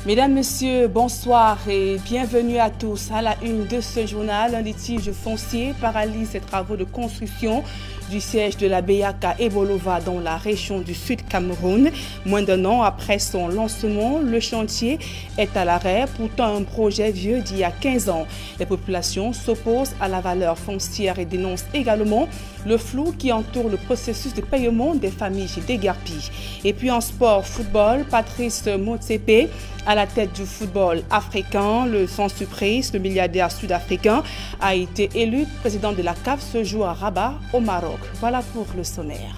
Mesdames, Messieurs, bonsoir et bienvenue à tous. À la une de ce journal, un litige foncier paralyse les travaux de construction du siège de la BEAC à Ebolova dans la région du Sud Cameroun. Moins d'un an après son lancement, le chantier est à l'arrêt, pourtant un projet vieux d'il y a 15 ans. Les populations s'opposent à la valeur foncière et dénoncent également le flou qui entoure le processus de paiement des familles déguerpies. Et puis en sport, football, Patrice Motsepe à la tête du football africain, sans surprise, le milliardaire sud-africain a été élu président de la CAF ce jour à Rabat, au Maroc. Voilà pour le sommaire.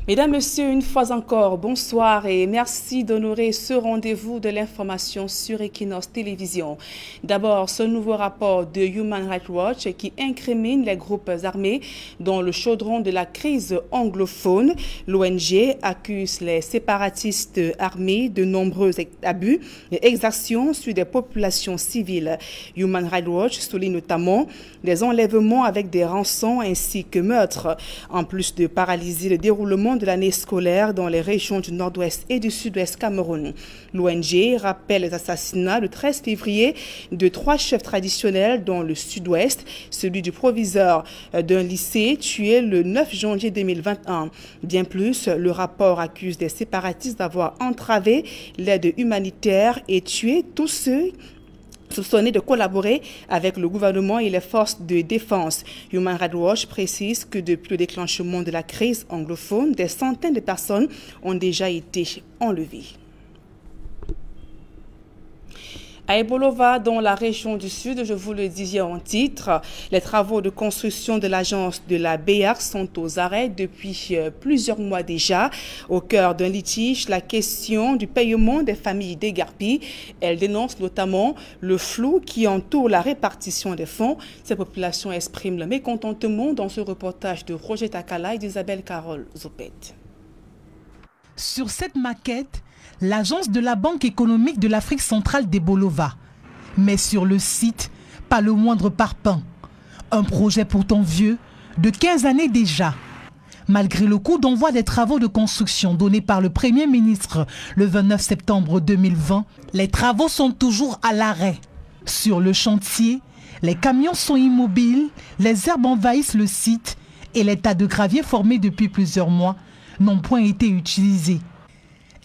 Mesdames, Messieurs, une fois encore, bonsoir et merci d'honorer ce rendez-vous de l'information sur Equinox Télévision. D'abord, ce nouveau rapport de Human Rights Watch qui incrimine les groupes armés dans le chaudron de la crise anglophone. L'ONG accuse les séparatistes armés de nombreux abus et exactions sur des populations civiles. Human Rights Watch souligne notamment des enlèvements avec des rançons ainsi que meurtres, en plus de paralyser le déroulement de l'année scolaire dans les régions du nord-ouest et du sud-ouest Cameroun. L'ONG rappelle les assassinats le 13 février de 3 chefs traditionnels dans le sud-ouest, celui du proviseur d'un lycée tué le 9 janvier 2021. Bien plus, le rapport accuse des séparatistes d'avoir entravé l'aide humanitaire et tué tous ceux soupçonnés de collaborer avec le gouvernement et les forces de défense. Human Rights Watch précise que depuis le déclenchement de la crise anglophone, des centaines de personnes ont déjà été enlevées. À Ebolova, dans la région du Sud, je vous le disais en titre, les travaux de construction de l'agence de la BEAC sont aux arrêts depuis plusieurs mois déjà. Au cœur d'un litige, la question du paiement des familles déguerpies. Elle dénonce notamment le flou qui entoure la répartition des fonds. Ces populations expriment le mécontentement dans ce reportage de Roger Takala et d'Isabelle Carole Zopet. Sur cette maquette, l'agence de la Banque économique de l'Afrique centrale d'Ebolova. Mais sur le site, pas le moindre parpaing. Un projet pourtant vieux, de 15 années déjà. Malgré le coup d'envoi des travaux de construction donnés par le Premier ministre le 29 septembre 2020, les travaux sont toujours à l'arrêt. Sur le chantier, les camions sont immobiles, les herbes envahissent le site et les tas de gravier formés depuis plusieurs mois n'ont point été utilisés.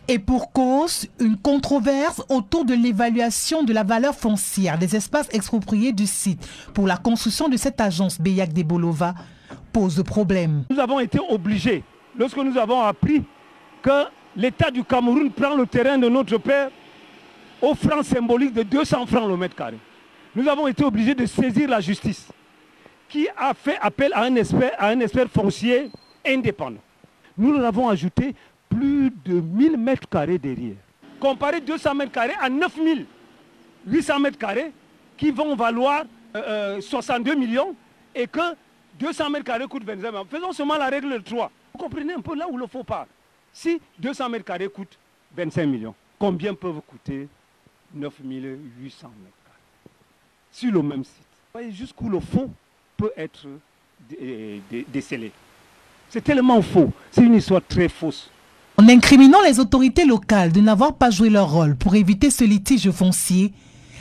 Et pour cause, une controverse autour de l'évaluation de la valeur foncière des espaces expropriés du site pour la construction de cette agence BEAC d'Ebolova pose problème. Nous avons été obligés, lorsque nous avons appris que l'État du Cameroun prend le terrain de notre père au franc symbolique de 200 francs le mètre carré. Nous avons été obligés de saisir la justice qui a fait appel à un expert foncier indépendant. Nous l'avons ajouté plus de 1000 mètres carrés derrière. Comparer 200 mètres carrés à 9800 mètres carrés qui vont valoir 62 millions et que 200 mètres carrés coûtent 25 millions. Faisons seulement la règle de 3. Vous comprenez un peu là où il faut pas. Si 200 mètres carrés coûtent 25 millions, combien peuvent coûter 9800 mètres carrés sur le même site? Vous voyez jusqu'où le fond peut être décelé. C'est tellement faux. C'est une histoire très fausse. En incriminant les autorités locales de n'avoir pas joué leur rôle pour éviter ce litige foncier,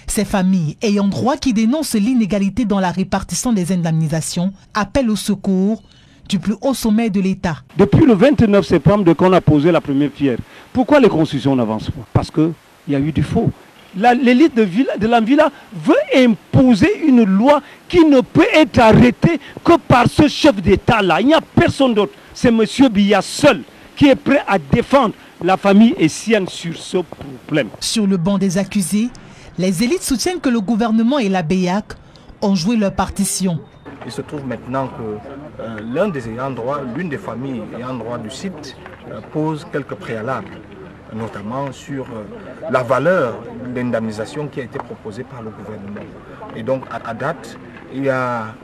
ces familles ayant droit qui dénoncent l'inégalité dans la répartition des indemnisations appellent au secours du plus haut sommet de l'État. Depuis le 29 septembre, qu'on a posé la première pierre, pourquoi les constructions n'avancent pas? Parce qu'il y a eu du faux. L'élite de l'Anvila veut imposer une loi qui ne peut être arrêtée que par ce chef d'État-là. Il n'y a personne d'autre. C'est M. Biya seul qui est prêt à défendre la famille essienne sur ce problème. Sur le banc des accusés, les élites soutiennent que le gouvernement et la BEAC ont joué leur partition. Il se trouve maintenant que l'un des ayants droit, l'une des familles ayant droit du site pose quelques préalables, notamment sur la valeur d'indemnisation qui a été proposée par le gouvernement. Et donc à date, il y a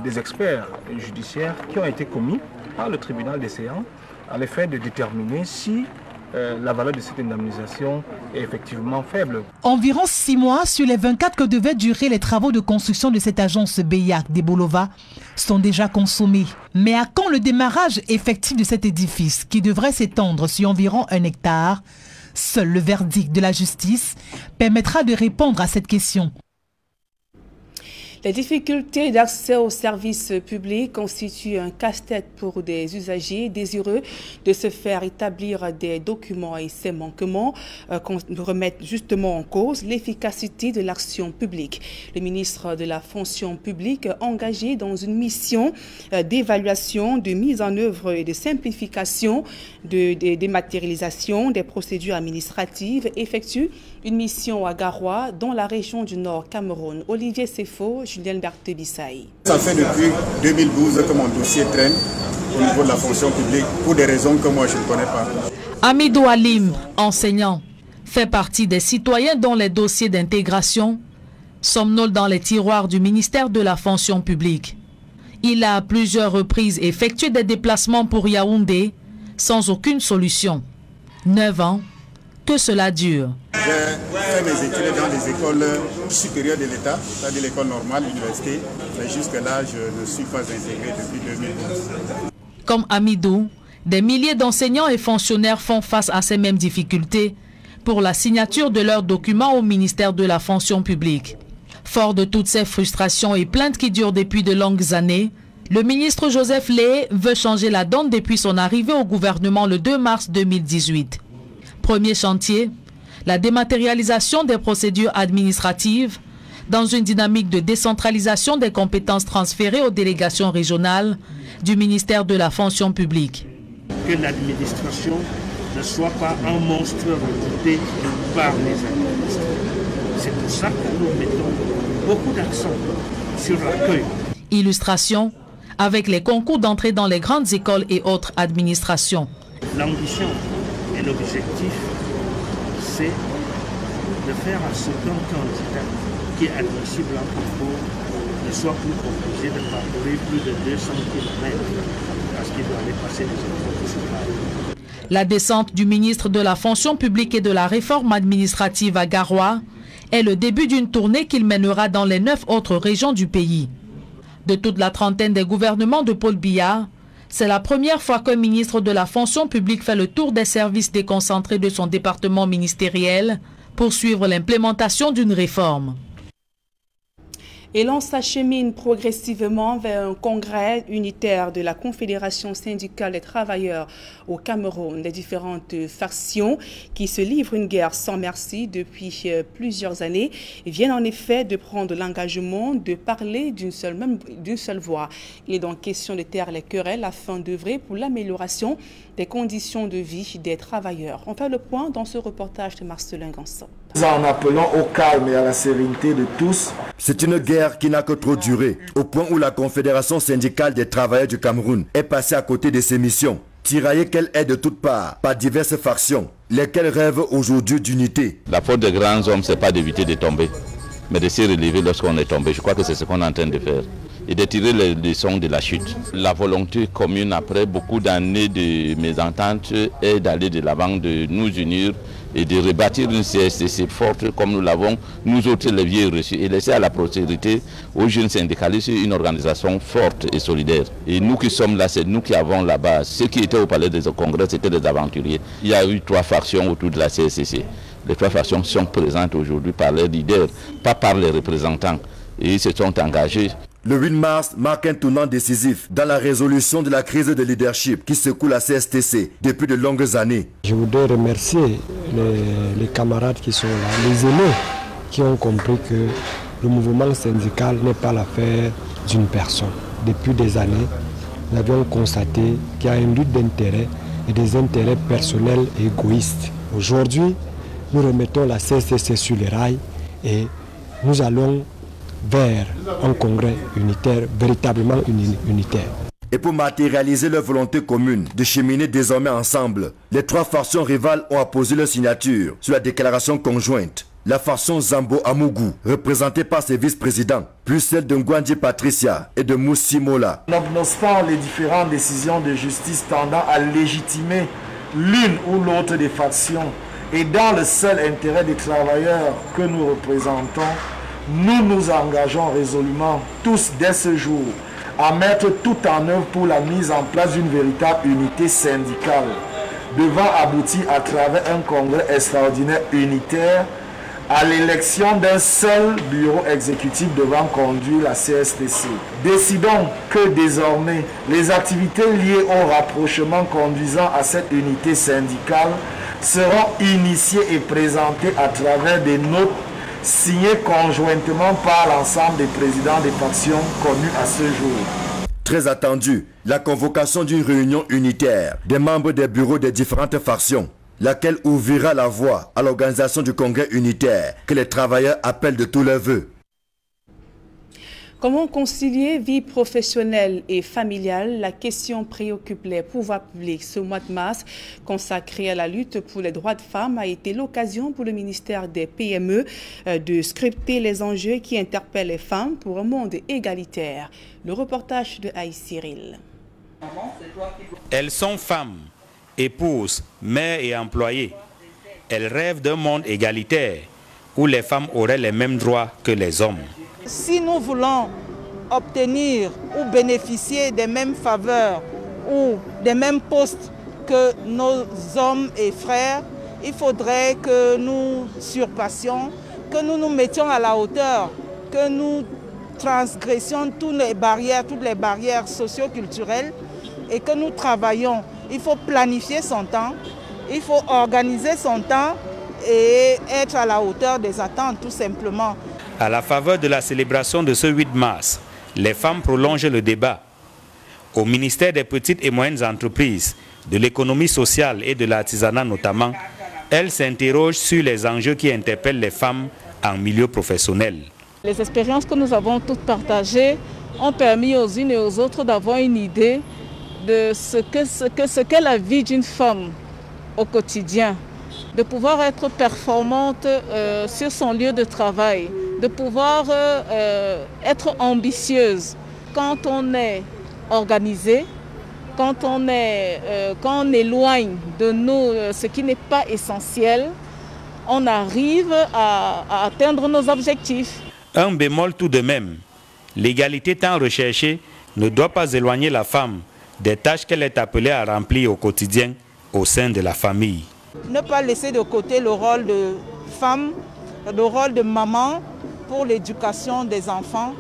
des experts judiciaires qui ont été commis par le tribunal des séances à l'effet de déterminer si la valeur de cette indemnisation est effectivement faible. Environ 6 mois sur les 24 que devaient durer les travaux de construction de cette agence BEIAC des Bolova sont déjà consommés. Mais à quand le démarrage effectif de cet édifice qui devrait s'étendre sur environ 1 hectare? Seul le verdict de la justice permettra de répondre à cette question. Les difficultés d'accès aux services publics constituent un casse-tête pour des usagers désireux de se faire établir des documents et ces manquements remettent justement en cause l'efficacité de l'action publique. Le ministre de la fonction publique, engagé dans une mission d'évaluation, de mise en œuvre et de simplification de dématérialisation des procédures administratives, effectue une mission à Garoua, dans la région du Nord Cameroun. Olivier Sefo, Julien Barthe-Bissaï. Ça fait depuis 2012 que mon dossier traîne au niveau de la fonction publique pour des raisons que moi je ne connais pas. Amidou Alim, enseignant, fait partie des citoyens dont les dossiers d'intégration somnolent dans les tiroirs du ministère de la fonction publique. Il a à plusieurs reprises effectué des déplacements pour Yaoundé sans aucune solution. 9 ans que cela dure. J'ai fait mes études dans les écoles supérieures de l'État, c'est-à-dire l'école normale, l'université, mais jusque-là, je ne suis pas intégré depuis 2012. Comme Amidou, des milliers d'enseignants et fonctionnaires font face à ces mêmes difficultés pour la signature de leurs documents au ministère de la fonction publique. Fort de toutes ces frustrations et plaintes qui durent depuis de longues années, le ministre Joseph Lé veut changer la donne depuis son arrivée au gouvernement le 2 mars 2018. Premier chantier, la dématérialisation des procédures administratives dans une dynamique de décentralisation des compétences transférées aux délégations régionales du ministère de la fonction publique. Que l'administration ne soit pas un monstre redouté par les administrés. C'est pour ça que nous mettons beaucoup d'accent sur l'accueil. Illustration avec les concours d'entrée dans les grandes écoles et autres administrations. L'ambition et l'objectif, c'est de faire à ce qu'un candidat qui est admissible en concours ne soit plus obligé de parcourir plus de 200 km parce qu'il doit aller passer des épreuves. La descente du ministre de la fonction publique et de la réforme administrative à Garoua est le début d'une tournée qu'il mènera dans les 9 autres régions du pays. De toute la trentaine des gouvernements de Paul Biya, c'est la première fois qu'un ministre de la fonction publique fait le tour des services déconcentrés de son département ministériel pour suivre l'implémentation d'une réforme. Et l'on s'achemine progressivement vers un congrès unitaire de la Confédération syndicale des travailleurs au Cameroun. Les différentes factions qui se livrent une guerre sans merci depuis plusieurs années viennent en effet de prendre l'engagement de parler d'une seule voix. Il est donc question de taire les querelles afin d'œuvrer pour l'amélioration des conditions de vie des travailleurs. On fait le point dans ce reportage de Marcelin Ganson. En appelant au calme et à la sérénité de tous. C'est une guerre qui n'a que trop duré, au point où la Confédération syndicale des travailleurs du Cameroun est passée à côté de ses missions, tiraillée qu'elle est de toutes parts par diverses factions, lesquelles rêvent aujourd'hui d'unité. La faute des grands hommes, ce n'est pas d'éviter de tomber, mais de se relever lorsqu'on est tombé. Je crois que c'est ce qu'on est en train de faire. Et de tirer les leçons de la chute. La volonté commune, après beaucoup d'années de mésentente, est d'aller de l'avant, de nous unir et de rebâtir une CSTC forte comme nous l'avons, nous autres les vieux reçus, et laisser à la postérité, aux jeunes syndicalistes, une organisation forte et solidaire. Et nous qui sommes là, c'est nous qui avons la base. Ceux qui étaient au palais des congrès, c'était des aventuriers. Il y a eu 3 factions autour de la CSTC. Les 3 factions sont présentes aujourd'hui par les leaders, pas par les représentants. Et ils se sont engagés. Le 8 mars marque un tournant décisif dans la résolution de la crise de leadership qui secoue la CSTC depuis de longues années. Je voudrais remercier les camarades qui sont là, les aînés qui ont compris que le mouvement syndical n'est pas l'affaire d'une personne. Depuis des années, nous avions constaté qu'il y a une lutte d'intérêts et des intérêts personnels et égoïstes. Aujourd'hui, nous remettons la CSTC sur les rails et nous allons vers un congrès unitaire, véritablement unitaire. Et pour matérialiser leur volonté commune de cheminer désormais ensemble, les 3 factions rivales ont apposé leur signature sur la déclaration conjointe. La faction Zambo Amougou, représentée par ses vice-présidents, plus celle de Ngwandji Patricia et de Moussi Mola. Nonobstant les différentes décisions de justice tendant à légitimer l'une ou l'autre des factions et dans le seul intérêt des travailleurs que nous représentons, nous nous engageons résolument tous dès ce jour à mettre tout en œuvre pour la mise en place d'une véritable unité syndicale devant aboutir à travers un congrès extraordinaire unitaire à l'élection d'un seul bureau exécutif devant conduire la CSTC. Décidons que désormais, les activités liées au rapprochement conduisant à cette unité syndicale seront initiées et présentées à travers des notes signées conjointement par l'ensemble des présidents des factions connus à ce jour. Très attendu, la convocation d'une réunion unitaire des membres des bureaux des différentes factions, laquelle ouvrira la voie à l'organisation du congrès unitaire que les travailleurs appellent de tous leurs vœux. Comment concilier vie professionnelle et familiale? La question préoccupe les pouvoirs publics. Ce mois de mars, consacré à la lutte pour les droits de femmes, a été l'occasion pour le ministère des PME de scripter les enjeux qui interpellent les femmes pour un monde égalitaire. Le reportage de Aïe Cyril. Elles sont femmes, épouses, mères et employées. Elles rêvent d'un monde égalitaire où les femmes auraient les mêmes droits que les hommes. Si nous voulons obtenir ou bénéficier des mêmes faveurs ou des mêmes postes que nos hommes et frères, il faudrait que nous surpassions, que nous nous mettions à la hauteur, que nous transgressions toutes les barrières socio-culturelles et que nous travaillions. Il faut planifier son temps, il faut organiser son temps et être à la hauteur des attentes tout simplement. À la faveur de la célébration de ce 8 mars, les femmes prolongent le débat. Au ministère des petites et moyennes entreprises, de l'économie sociale et de l'artisanat notamment, elles s'interrogent sur les enjeux qui interpellent les femmes en milieu professionnel. Les expériences que nous avons toutes partagées ont permis aux unes et aux autres d'avoir une idée de ce qu'est la vie d'une femme au quotidien, de pouvoir être performante sur son lieu de travail, de pouvoir être ambitieuse. Quand on est organisé, quand on éloigne de nous ce qui n'est pas essentiel, on arrive à atteindre nos objectifs. Un bémol tout de même, l'égalité tant recherchée ne doit pas éloigner la femme des tâches qu'elle est appelée à remplir au quotidien au sein de la famille. Ne pas laisser de côté le rôle de femme, le rôle de maman pour l'éducation des enfants,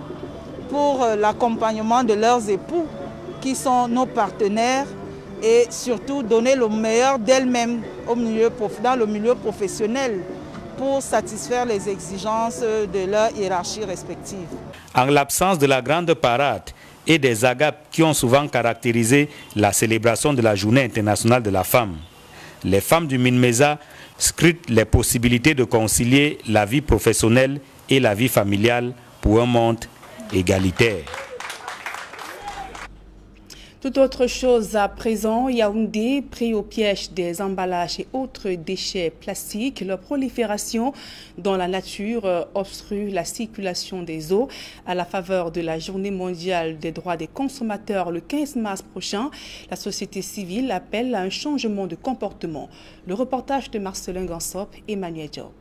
pour l'accompagnement de leurs époux qui sont nos partenaires et surtout donner le meilleur d'elles-mêmes dans le milieu professionnel pour satisfaire les exigences de leur hiérarchie respective. En l'absence de la grande parade et des agapes qui ont souvent caractérisé la célébration de la Journée internationale de la femme, les femmes du Minmeza scrutent les possibilités de concilier la vie professionnelle et la vie familiale pour un monde égalitaire. Tout autre chose à présent, Yaoundé, pris au piège des emballages et autres déchets plastiques. Leur prolifération dans la nature obstrue la circulation des eaux. À la faveur de la Journée mondiale des droits des consommateurs le 15 mars prochain, la société civile appelle à un changement de comportement. Le reportage de Marcelin Gansop et Emmanuel Diop.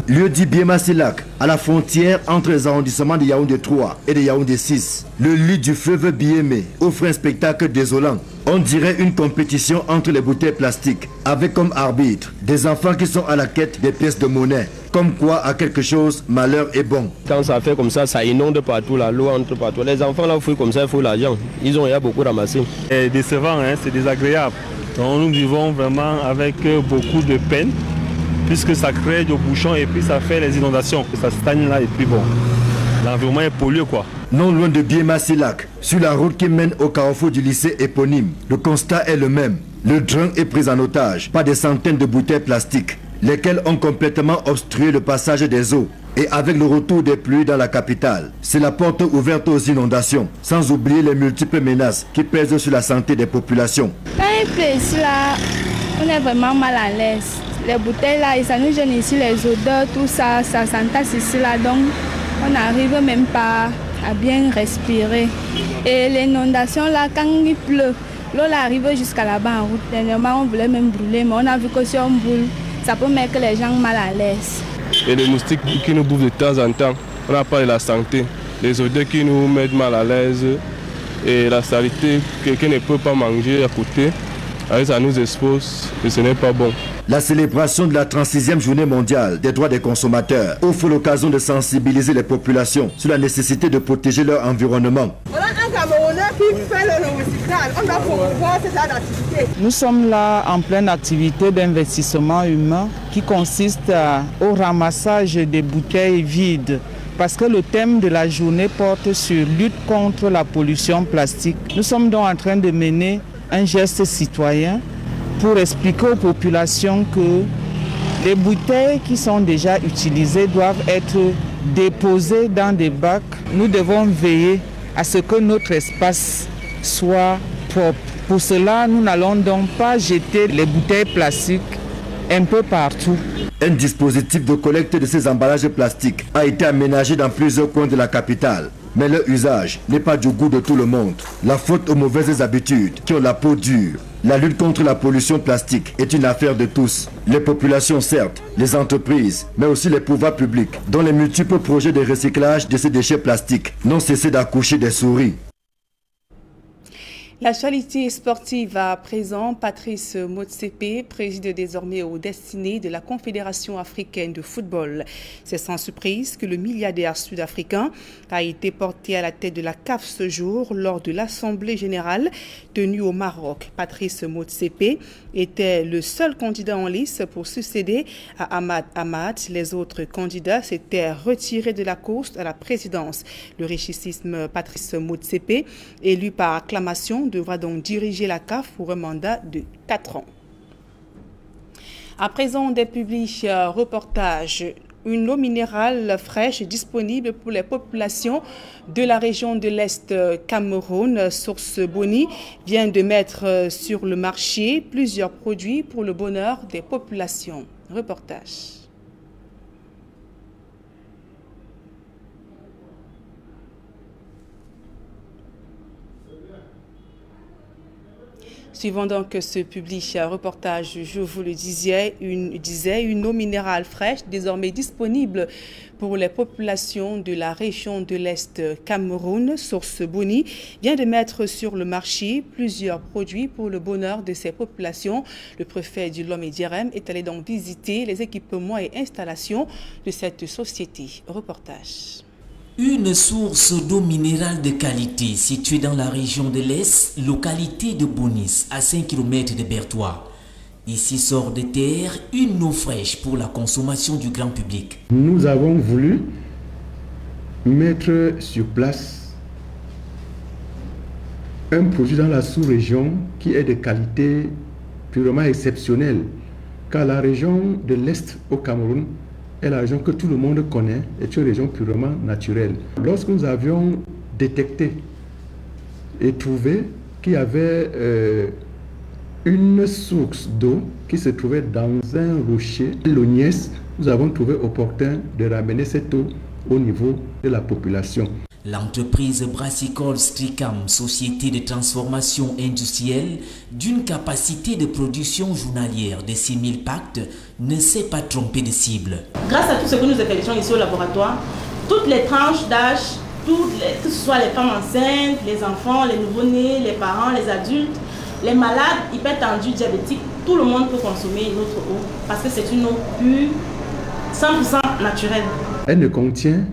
Lieu dit Biema-Silak, à la frontière entre les arrondissements de Yaoundé 3 et de Yaoundé 6. Le lit du fleuve Biémé offre un spectacle désolant. On dirait une compétition entre les bouteilles plastiques, avec comme arbitre des enfants qui sont à la quête des pièces de monnaie. Comme quoi, à quelque chose, malheur est bon. Quand ça fait comme ça inonde partout, l'eau entre partout. Les enfants là fouillent comme ça, il faut l'argent. Ils ont beaucoup ramassé. C'est décevant, hein, c'est désagréable. Donc nous vivons vraiment avec beaucoup de peine, puisque ça crée des bouchons et puis ça fait les inondations. Ça stagne là et puis bon, l'environnement est pollué quoi. Non loin de Biema-Silak, sur la route qui mène au carrefour du lycée éponyme, le constat est le même. Le drain est pris en otage par des centaines de bouteilles plastiques, lesquelles ont complètement obstrué le passage des eaux. Et avec le retour des pluies dans la capitale, c'est la porte ouverte aux inondations, sans oublier les multiples menaces qui pèsent sur la santé des populations. Quand il pleut ici là, on est vraiment mal à l'aise. Les bouteilles là, ça nous gêne ici, les odeurs, tout ça, ça s'entasse ici là, donc on n'arrive même pas à bien respirer. Et l'inondation là, quand il pleut, L'eau arrive jusqu'à là-bas en route. Dernièrement, on voulait même brûler, mais on a vu que si on brûle, ça peut mettre les gens mal à l'aise. Et les moustiques qui nous bouffent de temps en temps, on n'a pas de la santé. Les odeurs qui nous mettent mal à l'aise et la saleté, quelqu'un ne peut pas manger à côté. Ça nous expose et ce n'est pas bon. La célébration de la 36e journée mondiale des droits des consommateurs offre l'occasion de sensibiliser les populations sur la nécessité de protéger leur environnement. Voilà un Camerounais qui fait le recyclage. On doit promouvoir cette activité. Nous sommes là en pleine activité d'investissement humain qui consiste au ramassage des bouteilles vides. Parce que le thème de la journée porte sur lutte contre la pollution plastique. Nous sommes donc en train de mener un geste citoyen pour expliquer aux populations que les bouteilles qui sont déjà utilisées doivent être déposées dans des bacs. Nous devons veiller à ce que notre espace soit propre. Pour cela, nous n'allons donc pas jeter les bouteilles plastiques un peu partout. Un dispositif de collecte de ces emballages plastiques a été aménagé dans plusieurs coins de la capitale. Mais leur usage n'est pas du goût de tout le monde. La faute aux mauvaises habitudes qui ont la peau dure. La lutte contre la pollution plastique est une affaire de tous. Les populations certes, les entreprises, mais aussi les pouvoirs publics, dont les multiples projets de recyclage de ces déchets plastiques n'ont cessé d'accoucher des souris. L'actualité sportive à présent, Patrice Motsepe préside désormais aux destinées de la Confédération africaine de football. C'est sans surprise que le milliardaire sud-africain a été porté à la tête de la CAF ce jour lors de l'Assemblée générale tenue au Maroc. Patrice Motsepe était le seul candidat en lice pour succéder à Ahmad Ahmad. Les autres candidats s'étaient retirés de la course à la présidence. Le richissime Patrice Motsepe, élu par acclamation, devra donc diriger la CAF pour un mandat de 4 ans. À présent, des publics reportages. Une eau minérale fraîche disponible pour les populations de la région de l'Est Cameroun, Source Boni, vient de mettre sur le marché plusieurs produits pour le bonheur des populations. Reportage. Suivant donc ce public reportage, je vous le disais, une eau minérale fraîche désormais disponible pour les populations de la région de l'Est Cameroun, Source Boni, vient de mettre sur le marché plusieurs produits pour le bonheur de ces populations. Le préfet du Lomé Dierem est allé donc visiter les équipements et installations de cette société. Reportage. Une source d'eau minérale de qualité située dans la région de l'Est, localité de Bonis, à 5 km de Bertois. Ici sort de terre une eau fraîche pour la consommation du grand public. Nous avons voulu mettre sur place un produit dans la sous-région qui est de qualité purement exceptionnelle, car la région de l'Est au Cameroun est la région que tout le monde connaît, est une région purement naturelle. Lorsque nous avions détecté et trouvé qu'il y avait une source d'eau qui se trouvait dans un rocher, l'Ognès, nous avons trouvé opportun de ramener cette eau au niveau de la population. L'entreprise brassicole Stricam, société de transformation industrielle d'une capacité de production journalière de 6 000 packs, ne s'est pas trompée de cible. Grâce à tout ce que nous effectuons ici au laboratoire, toutes les tranches d'âge, que ce soit les femmes enceintes, les enfants, les nouveau-nés, les parents, les adultes, les malades, hypertendus, diabétiques, tout le monde peut consommer notre eau parce que c'est une eau pure, 100% naturelle. Elle ne contient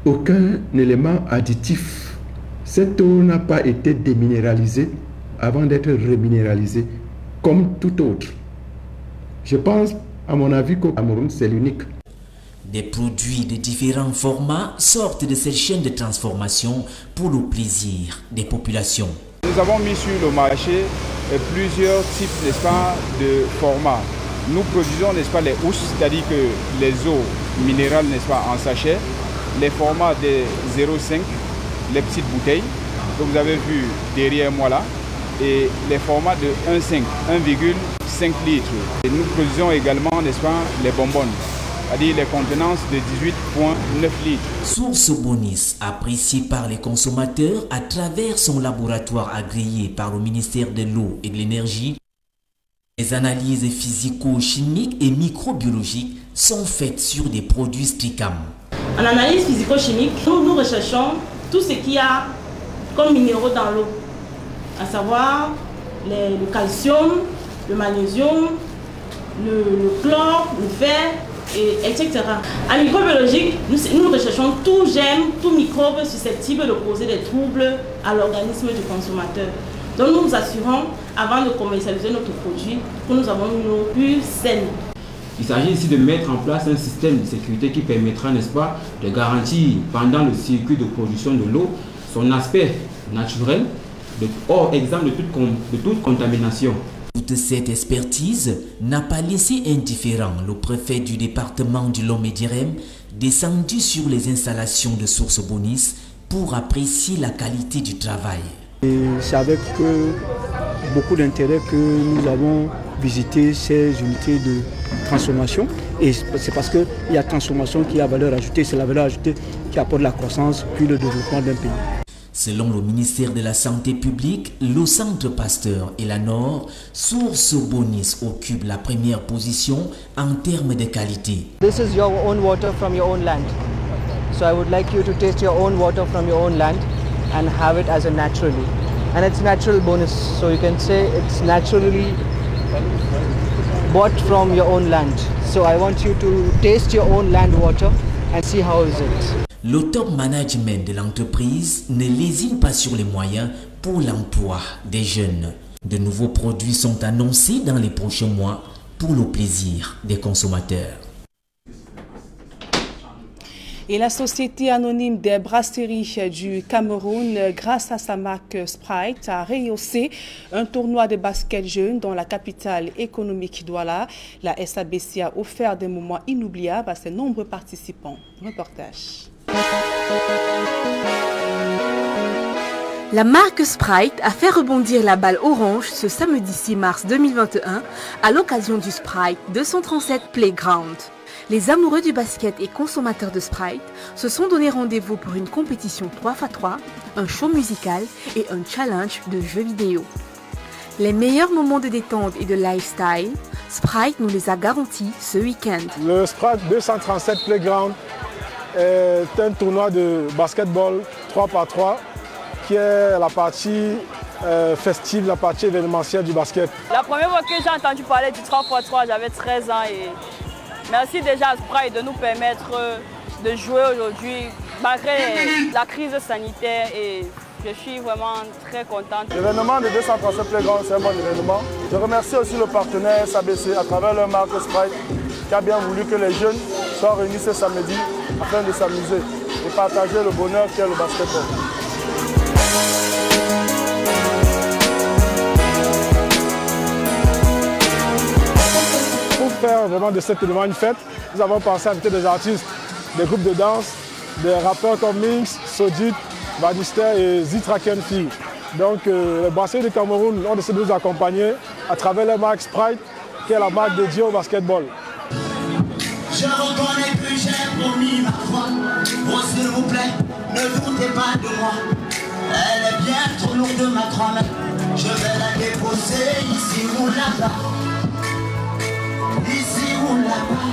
aucun élément additif. Cette eau n'a pas été déminéralisée avant d'être reminéralisée, comme tout autre. Je pense, à mon avis, qu'au Cameroun, c'est l'unique. Des produits de différents formats sortent de cette chaîne de transformation pour le plaisir des populations. Nous avons mis sur le marché plusieurs types, n'est-ce pas, de formats. Nous produisons, n'est-ce pas, les housses, c'est-à-dire que les eaux minérales, n'est-ce pas, en sachet, les formats de 0,5, les petites bouteilles que vous avez vu derrière moi là, et les formats de 1,5 litres. Et nous produisons également, n'est-ce pas, les bonbonnes. c'est-à-dire les contenances de 18,9 litres. Source Bonis, appréciée par les consommateurs à travers son laboratoire agréé par le ministère de l'Eau et de l'Énergie, les analyses physico-chimiques et microbiologiques sont faites sur des produits Stricam. En analyse physico-chimique, nous recherchons tout ce qu'il y a comme minéraux dans l'eau, à savoir le calcium, le magnésium, le chlore, le fer, etc. En microbiologique, nous recherchons tout germe, tout microbe susceptible de causer des troubles à l'organisme du consommateur. Donc nous nous assurons, avant de commercialiser notre produit, que nous avons une eau pure, saine. Il s'agit ici de mettre en place un système de sécurité qui permettra, n'est-ce pas, de garantir pendant le circuit de production de l'eau son aspect naturel, hors exemple de toute contamination. Toute cette expertise n'a pas laissé indifférent le préfet du département du Lomé-Direm, descendu sur les installations de Source Bonis pour apprécier la qualité du travail. C'est avec beaucoup d'intérêt que nous avons visité ces unités de transformation. Et c'est parce qu'il y a transformation qui a valeur ajoutée, c'est la valeur ajoutée qui apporte la croissance puis le développement d'un pays. Selon le ministère de la Santé publique, le Centre Pasteur et la Nord, Source Bonis occupe la première position en termes de qualité. This is your own water from your own land. So I would like you to taste your own water from your own land and have it as a naturally. And it's natural Bonis, so you can say it's naturally bought from your own land. So I want you to taste your own land water and see how is it. Le top management de l'entreprise ne lésine pas sur les moyens pour l'emploi des jeunes. De nouveaux produits sont annoncés dans les prochains mois pour le plaisir des consommateurs. Et la Société anonyme des brasseries du Cameroun, grâce à sa marque Sprite, a rehaussé un tournoi de basket jeune dans la capitale économique Douala. La SABC a offert des moments inoubliables à ses nombreux participants. Reportage. La marque Sprite a fait rebondir la balle orange ce samedi 6 mars 2021 à l'occasion du Sprite 237 Playground. Les amoureux du basket et consommateurs de Sprite se sont donné rendez-vous pour une compétition 3x3, un show musical et un challenge de jeux vidéo. Les meilleurs moments de détente et de lifestyle, Sprite nous les a garantis ce week-end. Le Sprite 237 Playground est un tournoi de basketball 3x3 qui est la partie festive, la partie événementielle du basket. La première fois que j'ai entendu parler du 3x3, j'avais 13 ans et merci déjà à Sprite de nous permettre de jouer aujourd'hui malgré la crise sanitaire et je suis vraiment très contente. L'événement de 237 Playground, c'est un bon événement. Je remercie aussi le partenaire SABC à travers leur marque Sprite qui a bien voulu que les jeunes soient réunis ce samedi afin de s'amuser et partager le bonheur qu'est le basketball. Pour faire vraiment de cet événement une fête, nous avons pensé à inviter des artistes, des groupes de danse, des rappeurs comme Minx, Sodit, Badister et Zitrakenfi. Donc les brasseries du Cameroun ont décidé de nous accompagner à travers la marque Sprite, qui est la marque dédiée au basketball. Je reconnais que j'ai promis ma foi. Oh s'il vous plaît, ne doutez pas de moi. Elle est bien trop lourde ma grand-mère. Je vais la déposer ici ou là-bas. Ici ou là-bas.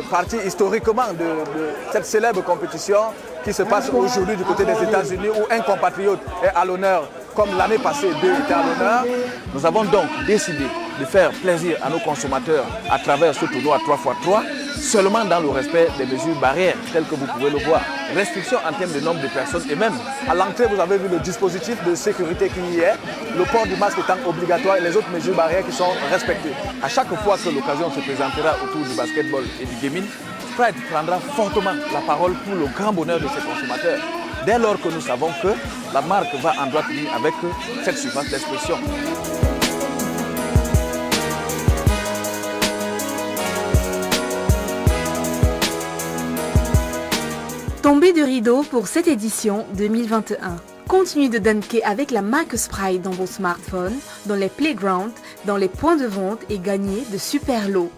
Partie historiquement de cette célèbre compétition qui se passe aujourd'hui du côté des États-Unis où un compatriote est à l'honneur, comme l'année passée, 2 étaient à l'honneur. Nous avons donc décidé de faire plaisir à nos consommateurs à travers ce tournoi 3x3, seulement dans le respect des mesures barrières, telles que vous pouvez le voir. Restrictions en termes de nombre de personnes et même à l'entrée, vous avez vu le dispositif de sécurité qui y est, le port du masque étant obligatoire et les autres mesures barrières qui sont respectées. À chaque fois que l'occasion se présentera autour du basketball et du gaming, Sprite prendra fortement la parole pour le grand bonheur de ses consommateurs. dès lors que nous savons que la marque va en droite ligne avec cette surface d'expression. Tombée de rideau pour cette édition 2021. Continuez de dunker avec la marque Sprite dans vos smartphones, dans les playgrounds, dans les points de vente et gagnez de super lots.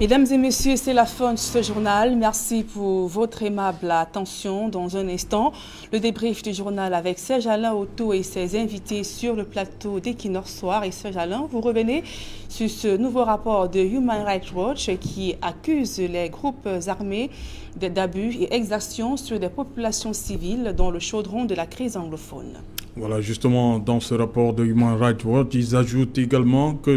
Mesdames et messieurs, c'est la fin de ce journal. Merci pour votre aimable attention. Dans un instant, le débrief du journal avec Serge Alain Otto et ses invités sur le plateau d'Equinox Soir. Et Serge Alain, vous revenez sur ce nouveau rapport de Human Rights Watch qui accuse les groupes armés d'abus et exactions sur des populations civiles dans le chaudron de la crise anglophone. Voilà, justement, dans ce rapport de Human Rights Watch, ils ajoutent également que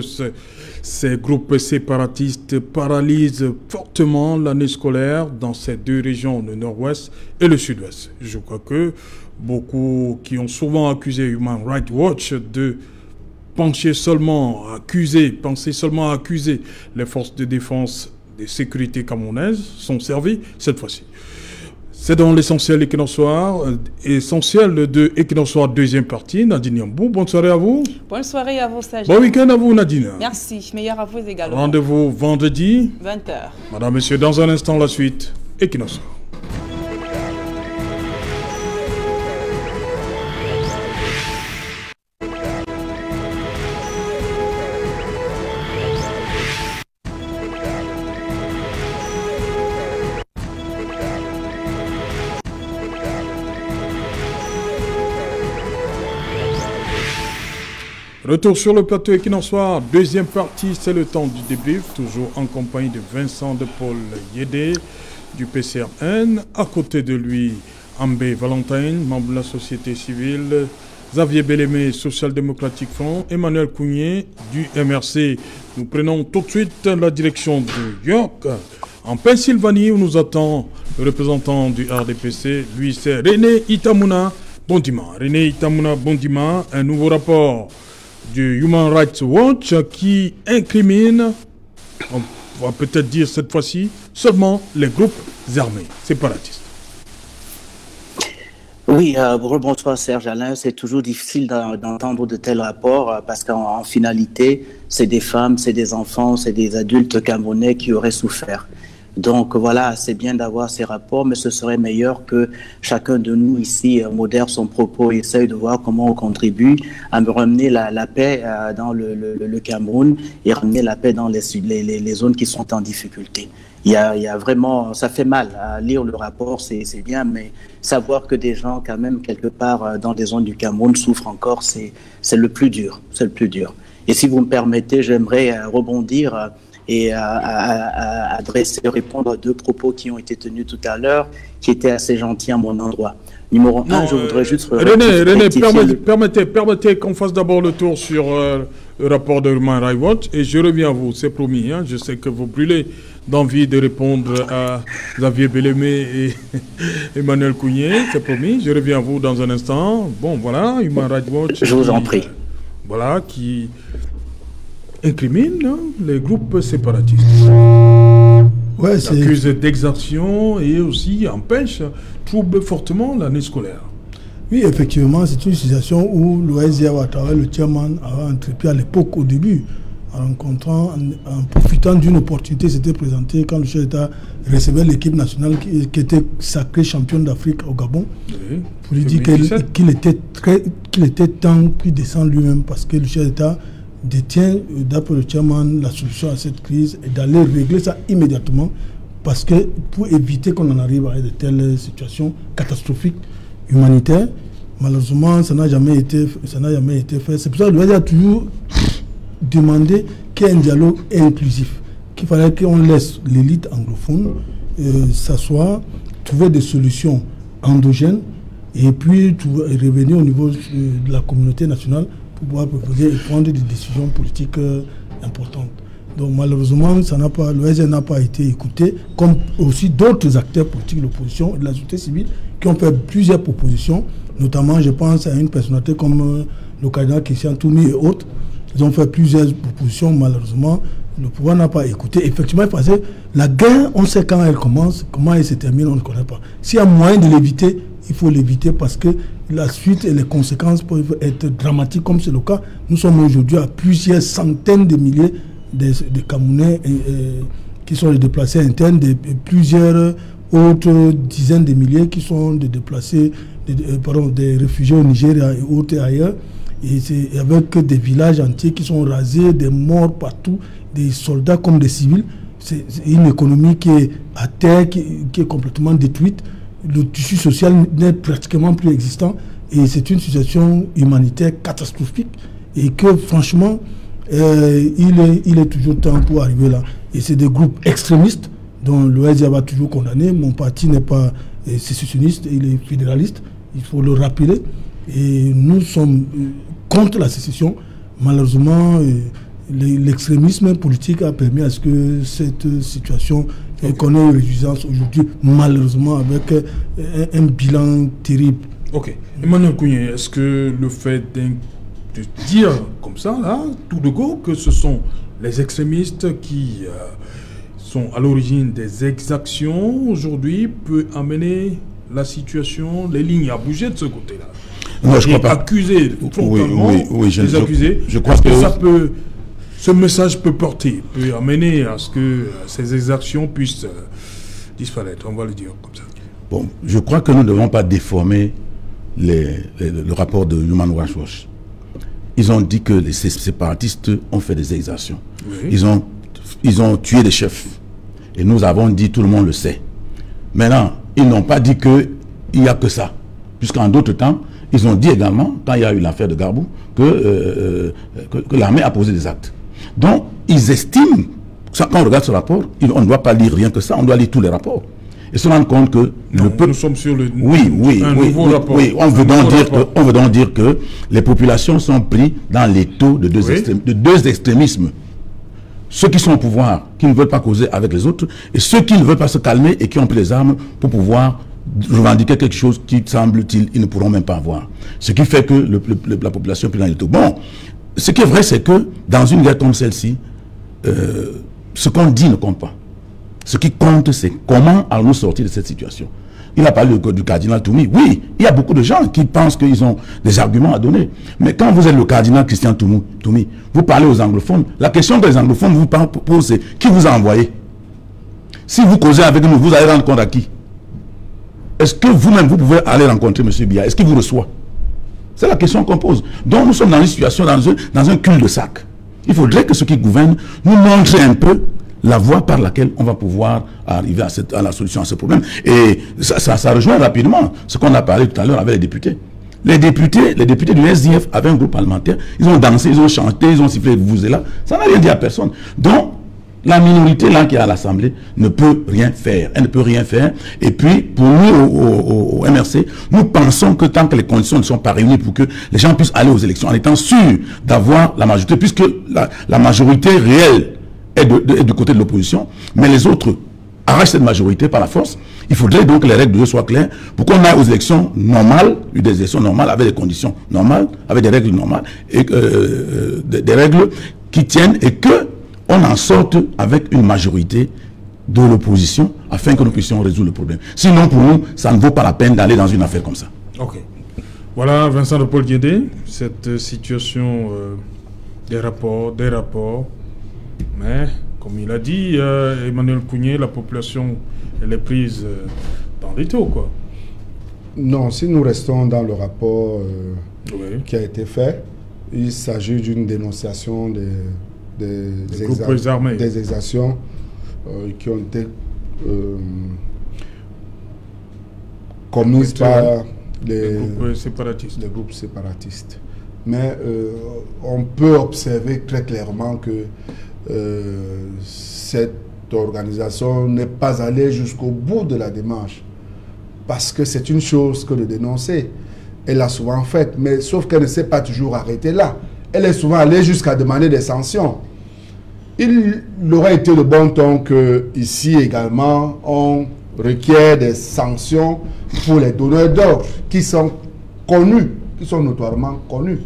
ces groupes séparatistes paralysent fortement l'année scolaire dans ces deux régions, le nord-ouest et le sud-ouest. Je crois que beaucoup qui ont souvent accusé Human Rights Watch de penser seulement à accuser les forces de défense et de sécurité camerounaises sont servis cette fois-ci. C'est dans l'essentiel Equinox Soir, essentiel de Equinox Soir, deuxième partie. Nadine Yambou, bonne soirée à vous. Bonne soirée à vous, Serge. Bon week-end à vous, Nadine. Merci, meilleur à vous également. Rendez-vous vendredi. 20h. Madame, Messieurs, dans un instant, la suite, Equinox Soir. Retour sur le plateau Equinox Soir, deuxième partie, c'est le temps du débrief, toujours en compagnie de Vincent de Paul Yédé du PCRN. À côté de lui, Ambé Valentin, membre de la société civile, Xavier Bellemé, Social Democratic Front, Emmanuel Kounié du MRC. Nous prenons tout de suite la direction de York, en Pennsylvanie, où nous attend le représentant du RDPC. Lui, c'est René Itamuna Bondima. René Itamuna Bondima, un nouveau rapport du Human Rights Watch qui incrimine, on va peut-être dire cette fois-ci, seulement les groupes armés séparatistes. Oui, bonsoir Serge Alain. C'est toujours difficile d'entendre de tels rapports parce qu'en finalité, c'est des femmes, c'est des enfants, c'est des adultes camerounais qui auraient souffert. Donc voilà, c'est bien d'avoir ces rapports, mais ce serait meilleur que chacun de nous ici modère son propos et essaye de voir comment on contribue à ramener la paix dans le Cameroun et ramener la paix dans les zones qui sont en difficulté. Il y a vraiment, ça fait mal à lire le rapport, c'est bien, mais savoir que des gens quand même quelque part dans des zones du Cameroun souffrent encore, c'est le plus dur, c'est le plus dur. Et si vous me permettez, j'aimerais rebondir et répondre à deux propos qui ont été tenus tout à l'heure, qui étaient assez gentils à mon endroit. Numéro 1, je voudrais juste... René, permettez qu'on fasse d'abord le tour sur le rapport de Human Rights Watch, et je reviens à vous, c'est promis. Hein, je sais que vous brûlez d'envie de répondre à Xavier Bellemé et Emmanuel Kounié, c'est promis. Je reviens à vous dans un instant. Bon, voilà, Human Rights Watch... Je vous en prie. Voilà, qui incrimine les groupes séparatistes. Ouais, accuse d'exaction et aussi empêche, trouble fortement l'année scolaire. Oui, effectivement, c'est une situation où l'OSIA Ouattara, le chairman, a entrepris à l'époque, au début, en profitant d'une opportunité, s'était présenté quand le chef d'État recevait l'équipe nationale qui était sacrée championne d'Afrique au Gabon, oui, pour lui dire qu'il était temps qu'il descende lui-même parce que le chef d'État détient, d'après le chairman, la solution à cette crise et d'aller régler ça immédiatement parce que pour éviter qu'on en arrive à de telles situations catastrophiques humanitaires, malheureusement, ça n'a jamais été fait. C'est pour ça que l'OSIA a toujours demandé qu'il y ait un dialogue inclusif, qu'il fallait qu'on laisse l'élite anglophone s'asseoir, trouver des solutions endogènes et puis revenir au niveau de la communauté nationale pour pouvoir proposer et prendre des décisions politiques importantes. Donc malheureusement, l'OSIA n'a pas été écouté, comme aussi d'autres acteurs politiques de l'opposition et de la société civile qui ont fait plusieurs propositions, notamment je pense à une personnalité comme le cardinal Christian Toumi et autres. Ils ont fait plusieurs propositions, malheureusement, Le pouvoir n'a pas écouté. Effectivement, parce que la guerre, on sait quand elle commence, comment elle se termine, on ne connaît pas. S'il y a moyen de l'éviter, il faut l'éviter parce que la suite et les conséquences peuvent être dramatiques, comme c'est le cas. Nous sommes aujourd'hui à plusieurs centaines de milliers de Camerounais qui sont des déplacés internes, plusieurs autres dizaines de milliers qui sont des déplacés, des réfugiés au Nigeria et autres ailleurs. Et c'est avec des villages entiers qui sont rasés, des morts partout, des soldats comme des civils. C'est une économie qui est à terre, qui est complètement détruite. Le tissu social n'est pratiquement plus existant. Et c'est une situation humanitaire catastrophique. Et que franchement, il est toujours temps pour arriver là. Et c'est des groupes extrémistes dont l'OSIA va toujours condamner. Mon parti n'est pas sécessionniste, il est fédéraliste. Il faut le rappeler. Et nous sommes contre la sécession. Malheureusement, l'extrémisme politique a permis à ce que cette situation connaît une résurgence aujourd'hui, malheureusement, avec un bilan terrible. Ok. Emmanuel Kounié, est-ce que le fait de dire comme ça, là, tout de go, que ce sont les extrémistes qui sont à l'origine des exactions aujourd'hui peut amener la situation, les lignes à bouger de ce côté-là? Non, je crois pas. Accuser frontalement les accusés. Je crois que ça peut, ce message peut porter, peut amener à ce que ces exactions puissent disparaître. On va le dire comme ça. Bon, je crois que nous ne devons pas déformer le rapport de Human Rights Watch. Ils ont dit que les séparatistes ont fait des exactions. Oui. Ils ont tué des chefs. Et nous avons dit, tout le monde le sait. Maintenant, ils n'ont pas dit qu'il n'y a que ça. Puisqu'en d'autres temps, ils ont dit également, quand il y a eu l'affaire de Garbou, que l'armée a posé des actes. Donc, ils estiment, quand on regarde ce rapport, on ne doit pas lire rien que ça, on doit lire tous les rapports. Et se rendre compte que le peuple... Nous sommes sur le nouveau rapport. Oui, on veut donc dire que les populations sont prises dans les taux de deux extrémismes. Ceux qui sont au pouvoir, qui ne veulent pas causer avec les autres, et ceux qui ne veulent pas se calmer et qui ont pris les armes pour pouvoir revendiquer quelque chose qui, semble-t-il, ils ne pourront même pas avoir. Ce qui fait que la population est prise dans les taux. Bon, ce qui est vrai, c'est que dans une guerre comme celle-ci, ce qu'on dit ne compte pas. Ce qui compte, c'est comment allons-nous sortir de cette situation. Il a parlé du cardinal Toumi. Oui, il y a beaucoup de gens qui pensent qu'ils ont des arguments à donner. Mais quand vous êtes le cardinal Christian Toumi, vous parlez aux anglophones. La question que les anglophones vous posent, c'est qui vous a envoyé? Si vous causez avec nous, vous allez rendre compte à qui? Est-ce que vous-même, vous pouvez aller rencontrer M. Biya? Est-ce qu'il vous reçoit? C'est la question qu'on pose. Donc nous sommes dans une situation, dans un cul-de-sac. Il faudrait que ceux qui gouvernent nous montrent un peu la voie par laquelle on va pouvoir arriver à la solution à ce problème. Et ça rejoint rapidement ce qu'on a parlé tout à l'heure avec les députés. Les députés du SDF avaient un groupe parlementaire, ils ont dansé, ils ont chanté, ils ont sifflé vous et là. Ça n'a rien dit à personne. Donc, la minorité là qui est à l'Assemblée ne peut rien faire. Elle ne peut rien faire. Et puis, pour nous, au MRC, nous pensons que tant que les conditions ne sont pas réunies pour que les gens puissent aller aux élections en étant sûrs d'avoir la majorité, puisque la majorité réelle est du côté de l'opposition, mais les autres arrachent cette majorité par la force. Il faudrait donc que les règles de jeu soient claires pour qu'on aille aux élections normales, des élections normales avec des conditions normales, avec des règles normales, et des règles qui tiennent et que on en sorte avec une majorité de l'opposition afin que nous puissions résoudre le problème. Sinon, pour nous, ça ne vaut pas la peine d'aller dans une affaire comme ça. Ok. Voilà, Vincent de Paul Guédé, cette situation des rapports, mais comme il a dit, Emmanuel Kounié, la population, elle est prise dans les taux, quoi. Non, si nous restons dans le rapport qui a été fait, il s'agit d'une dénonciation des exactions qui ont été commises par les groupes séparatistes. Mais on peut observer très clairement que cette organisation n'est pas allée jusqu'au bout de la démarche. Parce que c'est une chose que de dénoncer. Elle l'a souvent faite, mais sauf qu'elle ne s'est pas toujours arrêtée là. Elle est souvent allée jusqu'à demander des sanctions. Il aurait été de bon ton que ici également on requiert des sanctions pour les donneurs d'ordre qui sont connus, qui sont notoirement connus.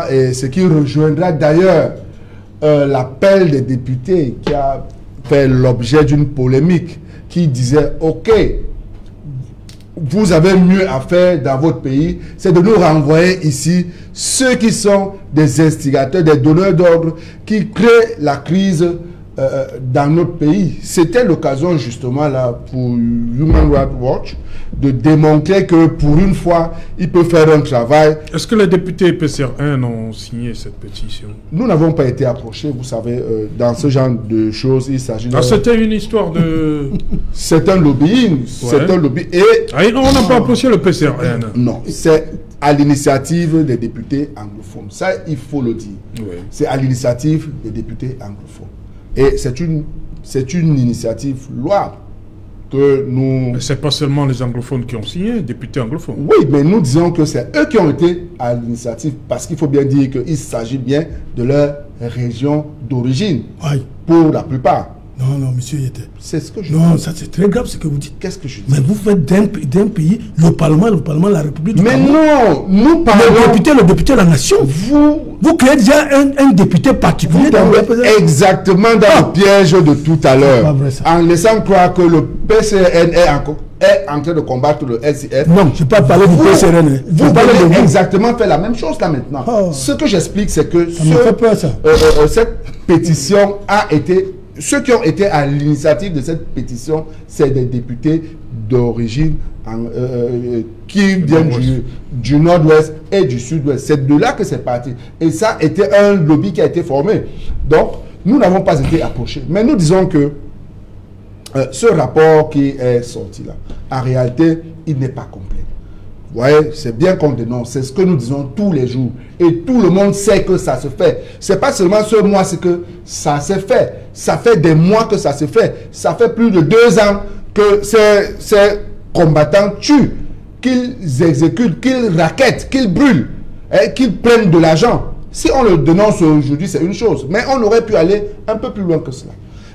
Et ce qui rejoindra d'ailleurs l'appel des députés qui a fait l'objet d'une polémique qui disait « Ok, vous avez mieux à faire dans votre pays, c'est de nous renvoyer ici ceux qui sont des instigateurs, des donneurs d'ordre, qui créent la crise dans notre pays. » C'était l'occasion justement là pour Human Rights Watch de démontrer que pour une fois, il peut faire un travail. Est-ce que les députés PCR1 ont signé cette pétition? Nous n'avons pas été approchés, vous savez, dans ce genre de choses, il s'agit de... C'était une histoire de... C'est un lobbying, c'est un lobby. Et... on n'a pas approché le PCR1. Non, c'est à l'initiative des députés anglophones. Ça, il faut le dire. Oui. C'est à l'initiative des députés anglophones. Et c'est une initiative louable que nous... Mais ce n'est pas seulement les anglophones qui ont signé, députés anglophones. Oui, mais nous disons que c'est eux qui ont été à l'initiative, parce qu'il faut bien dire qu'il s'agit bien de leur région d'origine, pour la plupart. Non, non, monsieur Yete. C'est ce que je dis. Non, ça c'est très grave ce que vous dites. Qu'est-ce que je dis? Mais vous faites d'un pays, le Parlement, la République du Cameroun. non, nous parlons... Le député de la nation. Vous créez déjà un député particulier dans le... Exactement dans le piège de tout à l'heure. En laissant croire que le PCN est en train de combattre le SIF. Non, je ne peux pas parler du PCN. Vous voulez exactement faire la même chose là maintenant. Ce que j'explique, c'est que cette pétition a été... Ceux qui ont été à l'initiative de cette pétition, c'est des députés d'origine qui viennent du nord-ouest et du sud-ouest. C'est de là que c'est parti. Et ça a été un lobby qui a été formé. Donc, nous n'avons pas été approchés. Mais nous disons que ce rapport qui est sorti là, en réalité, il n'est pas complet. Vous voyez, c'est bien qu'on dénonce, c'est ce que nous disons tous les jours. Et tout le monde sait que ça se fait. C'est pas seulement ce mois, c'est que ça s'est fait. Ça fait des mois que ça se fait. Ça fait plus de 2 ans que ces combattants tuent, qu'ils exécutent, qu'ils raquettent, qu'ils brûlent, qu'ils prennent de l'argent. Si on le dénonce aujourd'hui, c'est une chose. Mais on aurait pu aller un peu plus loin que cela.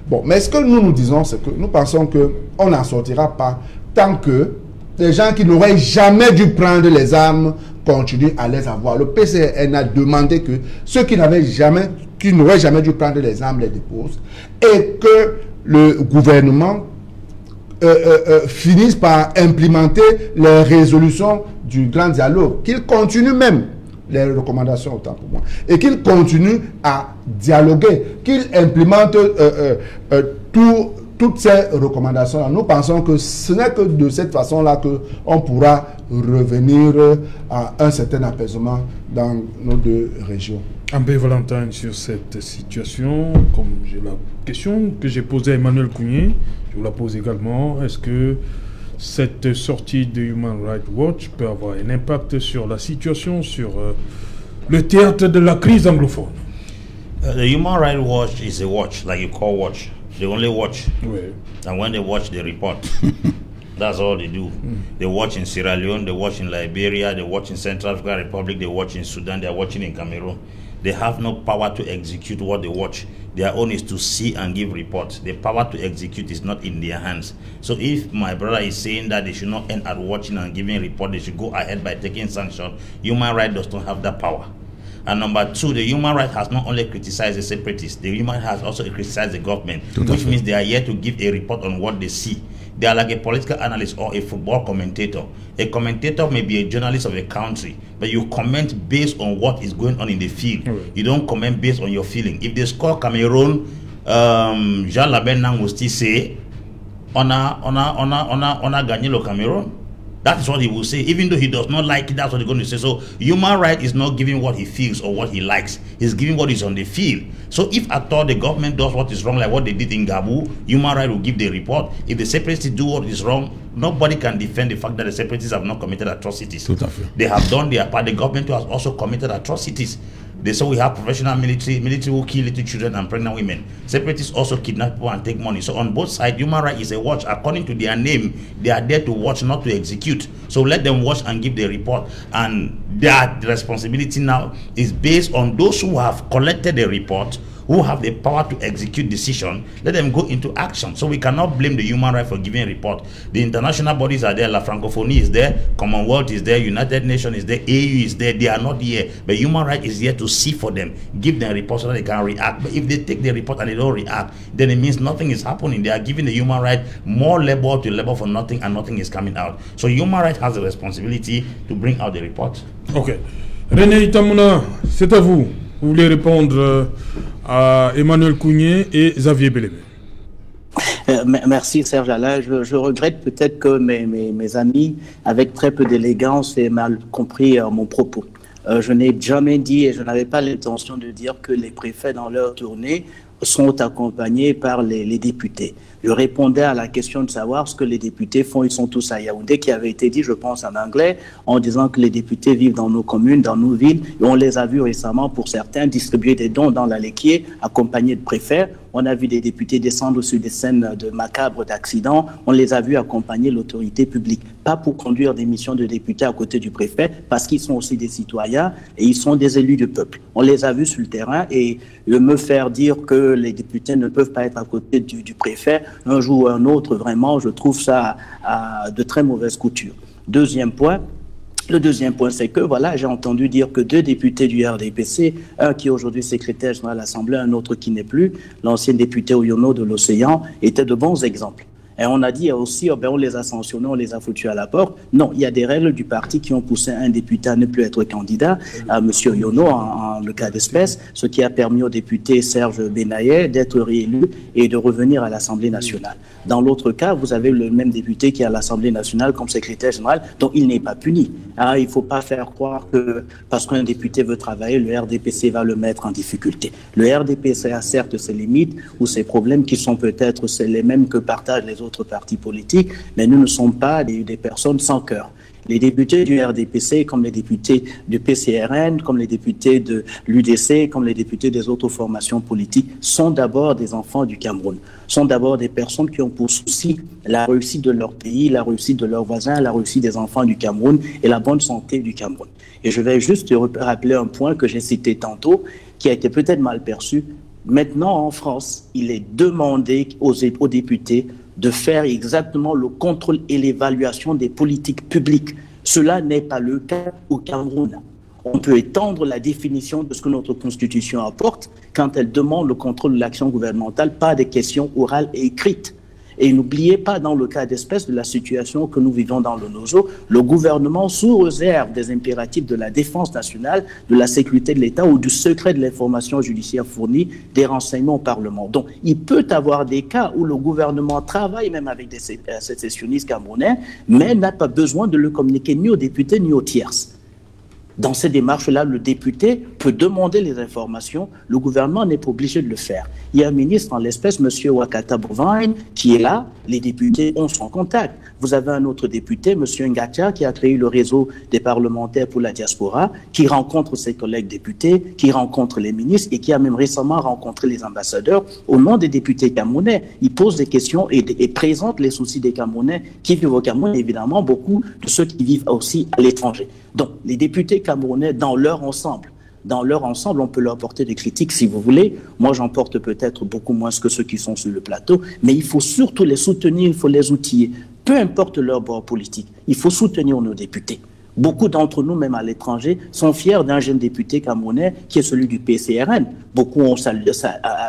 Bon, mais ce que nous disons, c'est que nous pensons qu'on n'en sortira pas tant que les gens qui n'auraient jamais dû prendre les armes continuent à les avoir. Le PCN a demandé que ceux qui n'auraient jamais dû prendre les armes les déposent et que le gouvernement finisse par implémenter les résolutions du grand dialogue, qu'il continue même les recommandations autant pour moi, et qu'il continue à dialoguer, qu'il implémente toutes ces recommandations-là. Nous pensons que ce n'est que de cette façon-là qu'on pourra revenir à un certain apaisement dans nos deux régions. Ambé Valentin, sur cette situation, comme j'ai la question que j'ai posée à Emmanuel Kounié, je vous la pose également. Est-ce que cette sortie de Human Rights Watch peut avoir un impact sur la situation, sur le théâtre de la crise anglophone? The Human Rights Watch is a watch, like you call watch. They only watch. Oui. And when they watch, they report. That's all they do. They watch in Sierra Leone, they watch in Liberia, they watch in Central African Republic, they watch in Sudan, they are watching in Cameroon. They have no power to execute what they watch. Their own is to see and give reports. The power to execute is not in their hands. So if my brother is saying that they should not end at watching and giving report, they should go ahead by taking sanction, human rights does not have that power. And number two, the human rights has not only criticized the separatists, the human rights has also criticized the government, which means they are here to give a report on what they see. They are like a political analyst or a football commentator. A commentator may be a journalist of a country, but you comment based on what is going on in the field. You don't comment based on your feeling. If they score Cameroon, Jean Labenang will still say, on a gagné le Cameroon. That is what he will say. Even though he does not like it, that's what he's going to say. So human right is not giving what he feels or what he likes. He's giving what is on the field. So if at all the government does what is wrong, like what they did in Gabu, human right will give the report. If the separatists do what is wrong, nobody can defend the fact that the separatists have not committed atrocities. They have done their part. The government has also committed atrocities. They say we have professional military who kill little children and pregnant women. Separatists also kidnap people and take money. So on both sides, human rights is a watch. According to their name, they are there to watch, not to execute. So let them watch and give the report. And their responsibility now is based on those who have collected the report, who have the power to execute decision, let them go into action. So we cannot blame the human rights for giving a report. The international bodies are there, La Francophonie is there, Commonwealth is there, United Nations is there, AU is there. They are not here. But human rights is here to see for them, give them reports so that they can react. But if they take the report and they don't react, then it means nothing is happening. They are giving the human right more labor to labor for nothing, and nothing is coming out. So human rights has a responsibility to bring out the report. Ok. René Itamouna, c'est à vous. Vous voulez répondre à Emmanuel Kounié et Xavier Bellemé. Merci Serge Alain. Je regrette peut-être que mes amis, avec très peu d'élégance, aient mal compris mon propos. Je n'ai jamais dit et je n'avais pas l'intention de dire que les préfets dans leur tournée sont accompagnés par les députés. Je répondais à la question de savoir ce que les députés font. Ils sont tous à Yaoundé, qui avait été dit, je pense, en anglais, en disant que les députés vivent dans nos communes, dans nos villes. Et on les a vus récemment, pour certains, distribuer des dons dans la Léquier, accompagnés de préfets. On a vu des députés descendre sur des scènes de macabres d'accidents. On les a vus accompagner l'autorité publique. Pas pour conduire des missions de députés à côté du préfet, parce qu'ils sont aussi des citoyens et ils sont des élus du peuple. On les a vus sur le terrain et me faire dire que les députés ne peuvent pas être à côté du préfet un jour ou un autre, vraiment, je trouve ça de très mauvaise couture. Deuxième point. Le deuxième point, c'est que, voilà, j'ai entendu dire que 2 députés du RDPC, un qui est aujourd'hui secrétaire général de l'Assemblée, un autre qui n'est plus, l'ancien député Oyono de l'Océan, étaient de bons exemples. Et on a dit aussi, oh ben on les a sanctionnés, on les a foutus à la porte. Non, il y a des règles du parti qui ont poussé un député à ne plus être candidat, à M. Yono, en le cas d'espèce, ce qui a permis au député Serge Benaye d'être réélu et de revenir à l'Assemblée nationale. Dans l'autre cas, vous avez le même député qui est à l'Assemblée nationale comme secrétaire général, donc il n'est pas puni. Alors, il ne faut pas faire croire que parce qu'un député veut travailler, le RDPC va le mettre en difficulté. Le RDPC a certes ses limites ou ses problèmes qui sont peut-être les mêmes que partagent les autres partis politiques, mais nous ne sommes pas des personnes sans cœur. Les députés du RDPC, comme les députés du PCRN, comme les députés de l'UDC, comme les députés des autres formations politiques, sont d'abord des enfants du Cameroun, sont d'abord des personnes qui ont pour souci la réussite de leur pays, la réussite de leurs voisins, la réussite des enfants du Cameroun et la bonne santé du Cameroun. Et je vais juste rappeler un point que j'ai cité tantôt, qui a été peut-être mal perçu. Maintenant, en France, il est demandé aux députés de faire exactement le contrôle et l'évaluation des politiques publiques. Cela n'est pas le cas au Cameroun. On peut étendre la définition de ce que notre Constitution apporte quand elle demande le contrôle de l'action gouvernementale par des questions orales et écrites. Et n'oubliez pas, dans le cas d'espèce de la situation que nous vivons dans le Nozo, le gouvernement, sous réserve des impératifs de la défense nationale, de la sécurité de l'État ou du secret de l'information judiciaire fournie, des renseignements au Parlement. Donc, il peut y avoir des cas où le gouvernement travaille même avec des sécessionnistes camerounais, mais n'a pas besoin de le communiquer ni aux députés ni aux tierces. Dans ces démarches-là, le député peut demander les informations, le gouvernement n'est pas obligé de le faire. Il y a un ministre, en l'espèce, M. Wakata Bovine, qui est là, les députés ont son contact. Vous avez un autre député, M. Ngatia, qui a créé le réseau des parlementaires pour la diaspora, qui rencontre ses collègues députés, qui rencontre les ministres et qui a même récemment rencontré les ambassadeurs au nom des députés camerounais. Il pose des questions et présente les soucis des Camerounais qui vivent au Cameroun, et évidemment beaucoup de ceux qui vivent aussi à l'étranger. Donc, les députés camerounais, dans leur ensemble, on peut leur porter des critiques si vous voulez. Moi, j'en porte peut-être beaucoup moins que ceux qui sont sur le plateau, mais il faut surtout les soutenir, il faut les outiller. Peu importe leur bord politique, il faut soutenir nos députés. Beaucoup d'entre nous, même à l'étranger, sont fiers d'un jeune député camerounais qui est celui du PCRN. Beaucoup ont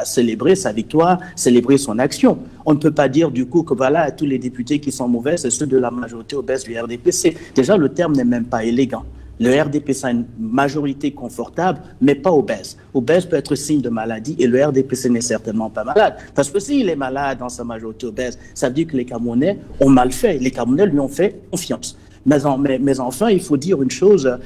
célébré sa victoire, célébré son action. On ne peut pas dire du coup que voilà, tous les députés qui sont mauvais, c'est ceux de la majorité obèse du RDPC. Déjà, le terme n'est même pas élégant. Le RDPC a une majorité confortable, mais pas obèse. Obèse peut être signe de maladie et le RDPC n'est certainement pas malade. Parce que s'il est malade dans sa majorité obèse, ça veut dire que les Camerounais ont mal fait. Les Camerounais lui ont fait confiance. Mais enfin, il faut dire une chose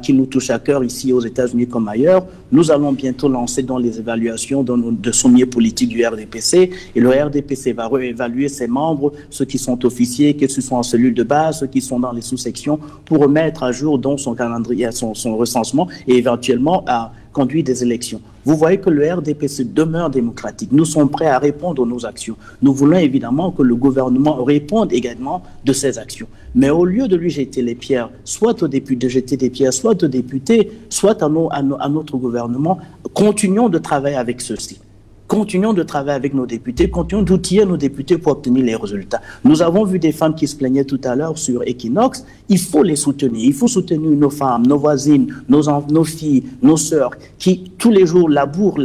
qui nous touche à cœur ici aux États-Unis comme ailleurs. Nous allons bientôt lancer dans les évaluations de sommiers politiques du RDPC et le RDPC va réévaluer ses membres, ceux qui sont officiers, ceux qui sont en cellule de base, ceux qui sont dans les sous-sections pour remettre à jour donc son calendrier, son recensement et éventuellement conduire des élections. Vous voyez que le RDPC demeure démocratique. Nous sommes prêts à répondre à nos actions. Nous voulons évidemment que le gouvernement réponde également de ses actions. Mais au lieu de lui jeter les pierres, soit aux députés, jeter des pierres, soit aux députés, soit à notre gouvernement, continuons de travailler avec ceux-ci. Continuons de travailler avec nos députés, continuons d'outiller nos députés pour obtenir les résultats. Nous avons vu des femmes qui se plaignaient tout à l'heure sur Equinox. Il faut les soutenir. Il faut soutenir nos femmes, nos voisines, nos filles, nos sœurs, qui tous les jours labourent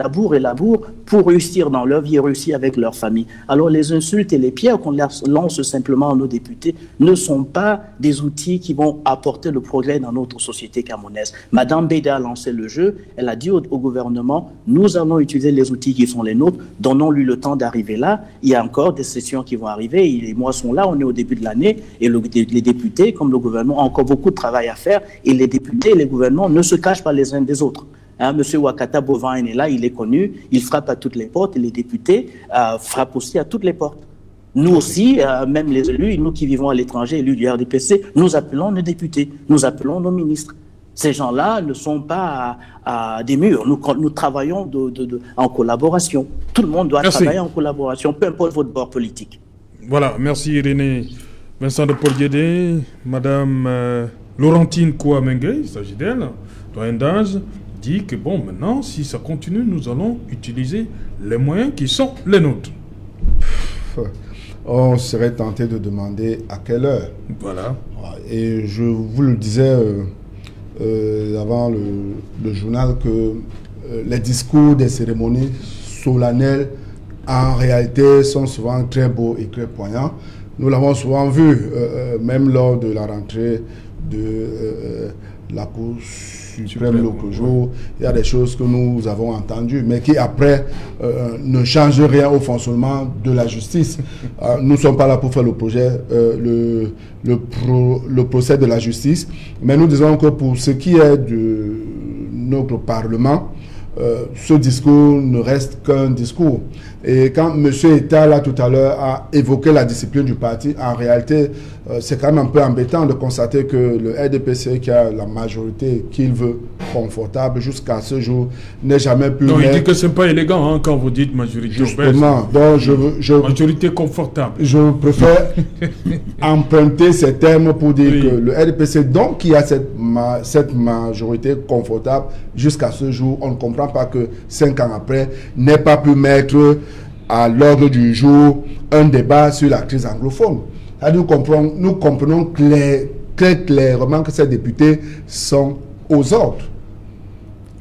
pour réussir dans leur vie et réussir avec leur famille. Alors les insultes et les pierres qu'on lance simplement à nos députés ne sont pas des outils qui vont apporter le progrès dans notre société camerounaise. Madame Béda a lancé le jeu. Elle a dit au gouvernement, nous allons utiliser les outils qui sont les nôtres, donnons-lui le temps d'arriver là. Il y a encore des sessions qui vont arriver, les mois sont là, on est au début de l'année, et les députés, comme le gouvernement, ont encore beaucoup de travail à faire, et les députés et les gouvernements ne se cachent pas les uns des autres. Monsieur Wakata Bovin est là, il est connu, il frappe à toutes les portes, et les députés frappent aussi à toutes les portes. Nous aussi, même les élus, nous qui vivons à l'étranger, élus du RDPC, nous appelons nos députés, nous appelons nos ministres. Ces gens-là ne sont pas à des murs. Nous travaillons en collaboration. Tout le monde doit travailler en collaboration, peu importe votre bord politique. Voilà, merci René. Vincent de Paul-Guédé, Madame Laurentine Kouamengue, il s'agit d'elle, doyen d'âge, dit que bon, maintenant, si ça continue, nous allons utiliser les moyens qui sont les nôtres. On serait tenté de demander à quelle heure. Voilà. Et je vous le disais avant le journal que les discours des cérémonies solennelles en réalité sont souvent très beaux et très poignants. Nous l'avons souvent vu, même lors de la rentrée de la Cour suprême l'autre jour. Il y a des choses que nous avons entendues, mais qui après ne changent rien au fonctionnement de la justice. Nous ne sommes pas là pour faire le projet, le procès de la justice, mais nous disons que pour ce qui est de notre Parlement, ce discours ne reste qu'un discours. Et quand M. Etta, là, tout à l'heure, a évoqué la discipline du parti, en réalité, c'est quand même un peu embêtant de constater que le RDPC, qui a la majorité qu'il veut confortable jusqu'à ce jour, n'est jamais pu... Non, il dit que ce n'est pas élégant hein, quand vous dites majorité. Justement, donc majorité confortable. Je préfère emprunter ces termes pour dire que le RDPC, donc, qui a cette majorité confortable jusqu'à ce jour, on ne comprend pas que 5 ans après, n'ait pas pu mettre à l'ordre du jour un débat sur la crise anglophone. Nous comprenons très clairement que ces députés sont aux ordres.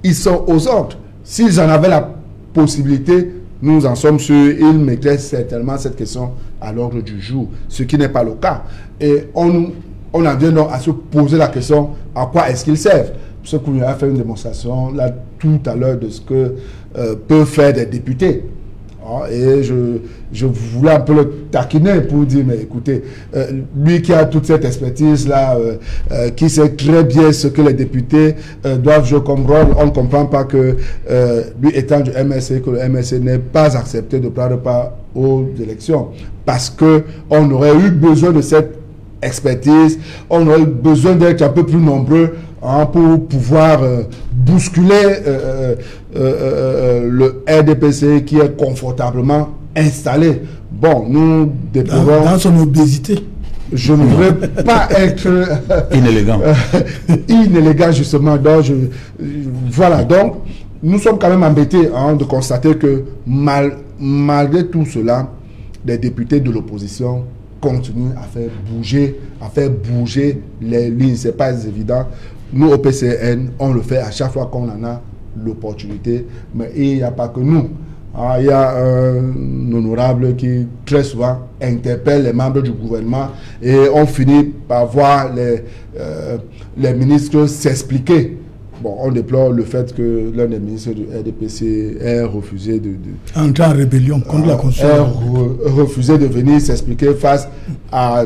Ils sont aux ordres. S'ils en avaient la possibilité, nous en sommes sûrs, ils mettraient certainement cette question à l'ordre du jour, ce qui n'est pas le cas. Et on en vient donc à se poser la question, à quoi est-ce qu'ils servent? Ce qu'on a fait une démonstration là tout à l'heure de ce que peuvent faire des députés. Et je voulais un peu le taquiner pour dire, mais écoutez, lui qui a toute cette expertise-là, qui sait très bien ce que les députés doivent jouer comme rôle, on ne comprend pas que lui étant du MSC, que le MSC n'ait pas accepté de prendre part aux élections. Parce qu'on aurait eu besoin de cette expertise, on aurait eu besoin d'être un peu plus nombreux pour pouvoir bousculer le RDPC qui est confortablement installé. Bon, nous déplorons... Dans son obésité. Je ne voudrais pas être... inélégant. Inélégant, justement. Donc, voilà, donc, nous sommes quand même embêtés de constater que malgré tout cela, les députés de l'opposition continuent à faire bouger les lignes. Ce n'est pas évident. Nous, au PCN, on le fait à chaque fois qu'on en a l'opportunité. Mais il n'y a pas que nous. Il y a un honorable qui, très souvent, interpelle les membres du gouvernement et on finit par voir les ministres s'expliquer. Bon, on déplore le fait que l'un des ministres du RDPC ait refusé de entrer en rébellion contre la Constitution. Refusé de venir s'expliquer face à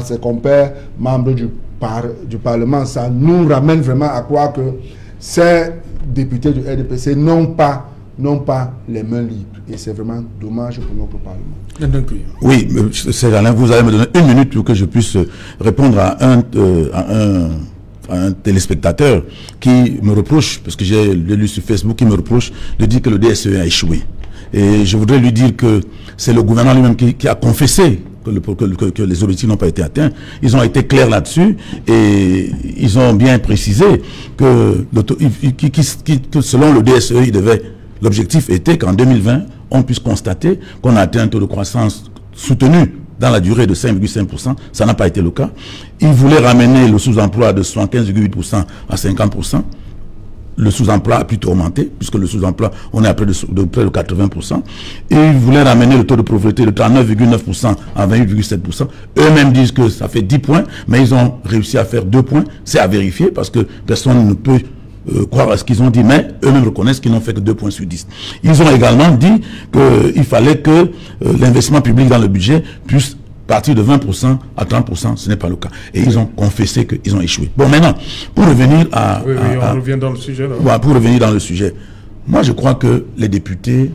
ses compères membres du Parlement. Ça nous ramène vraiment à croire que ces députés du RDPC n'ont pas les mains libres. Et c'est vraiment dommage pour notre Parlement. Oui, c'est Alain, vous allez me donner 1 minute pour que je puisse répondre à un téléspectateur qui me reproche, parce que j'ai lu sur Facebook, qui me reproche de dire que le DSE a échoué. Et je voudrais lui dire que c'est le gouvernement lui-même qui a confessé que les objectifs n'ont pas été atteints. Ils ont été clairs là-dessus et ils ont bien précisé que selon le DSE, l'objectif était qu'en 2020, on puisse constater qu'on a atteint un taux de croissance soutenu dans la durée de 5,5%. Ça n'a pas été le cas. Ils voulaient ramener le sous-emploi de 75,8% à 50%. Le sous-emploi a plutôt augmenté, puisque le sous-emploi, on est à près de 80%. Et ils voulaient ramener le taux de pauvreté de 39,9% à 28,7%. Eux-mêmes disent que ça fait 10 points, mais ils ont réussi à faire 2 points. C'est à vérifier, parce que personne ne peut croire à ce qu'ils ont dit, mais eux-mêmes reconnaissent qu'ils n'ont fait que 2 points sur 10. Ils ont également dit qu'il fallait que l'investissement public dans le budget puisse partir de 20% à 30%, ce n'est pas le cas. Et ils ont confessé qu'ils ont échoué. Bon, maintenant, pour revenir on revient dans le sujet. Là. Ouais, pour revenir dans le sujet. Moi, je crois que les députés,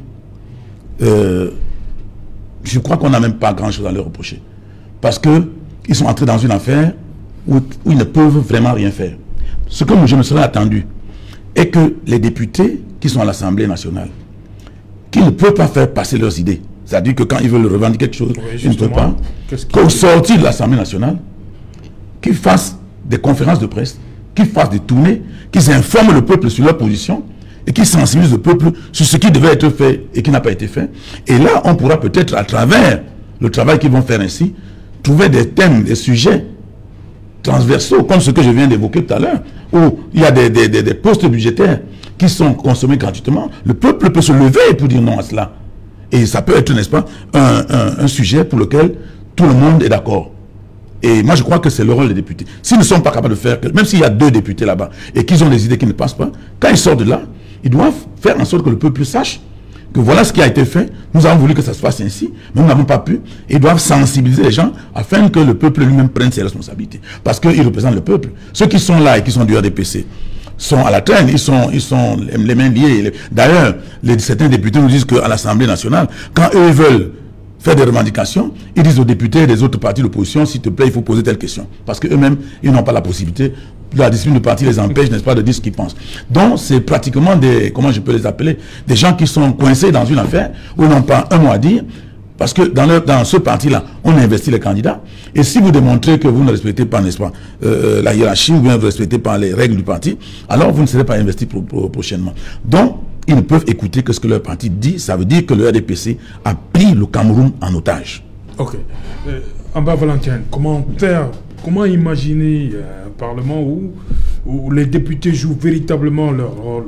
je crois qu'on n'a même pas grand-chose à leur reprocher. Parce qu'ils sont entrés dans une affaire où ils ne peuvent vraiment rien faire. Ce que je me serais attendu est que les députés qui sont à l'Assemblée nationale, qui ne peuvent pas faire passer leurs idées, c'est-à-dire que quand ils veulent revendiquer quelque chose, ils ne peuvent pas. Qu'au sortir de l'Assemblée nationale, qu'ils fassent des conférences de presse, qu'ils fassent des tournées, qu'ils informent le peuple sur leur position et qu'ils sensibilisent le peuple sur ce qui devait être fait et qui n'a pas été fait. Et là, on pourra peut-être, à travers le travail qu'ils vont faire ainsi, trouver des thèmes, des sujets transversaux, comme ce que je viens d'évoquer tout à l'heure, où il y a des postes budgétaires qui sont consommés gratuitement. Le peuple peut se lever pour dire non à cela. Et ça peut être, n'est-ce pas, un sujet pour lequel tout le monde est d'accord. Et moi, je crois que c'est le rôle des députés. S'ils ne sont pas capables de faire, même s'il y a 2 députés là-bas, et qu'ils ont des idées qui ne passent pas, quand ils sortent de là, ils doivent faire en sorte que le peuple sache que voilà ce qui a été fait. Nous avons voulu que ça se fasse ainsi, mais nous n'avons pas pu. Et ils doivent sensibiliser les gens afin que le peuple lui-même prenne ses responsabilités. Parce qu'ils représentent le peuple. Ceux qui sont là et qui sont du RDPC sont à la traîne, ils sont les mains liées. D'ailleurs, certains députés nous disent qu'à l'Assemblée nationale, quand eux veulent faire des revendications, ils disent aux députés des autres partis d'opposition, s'il te plaît, il faut poser telle question. Parce qu'eux-mêmes, ils n'ont pas la possibilité, la discipline de parti les empêche, n'est-ce pas, de dire ce qu'ils pensent. Donc, c'est pratiquement des, comment je peux les appeler, des gens qui sont coincés dans une affaire où ils n'ont pas un mot à dire. Parce que dans ce parti-là, on investit les candidats. Et si vous démontrez que vous ne respectez pas, n'est-ce pas, la hiérarchie, ou bien vous ne respectez pas les règles du parti, alors vous ne serez pas investi prochainement. Donc, ils ne peuvent écouter que ce que leur parti dit. Ça veut dire que le RDPC a pris le Cameroun en otage. Ok. Amba Valentin, comment imaginer un parlement où les députés jouent véritablement leur rôle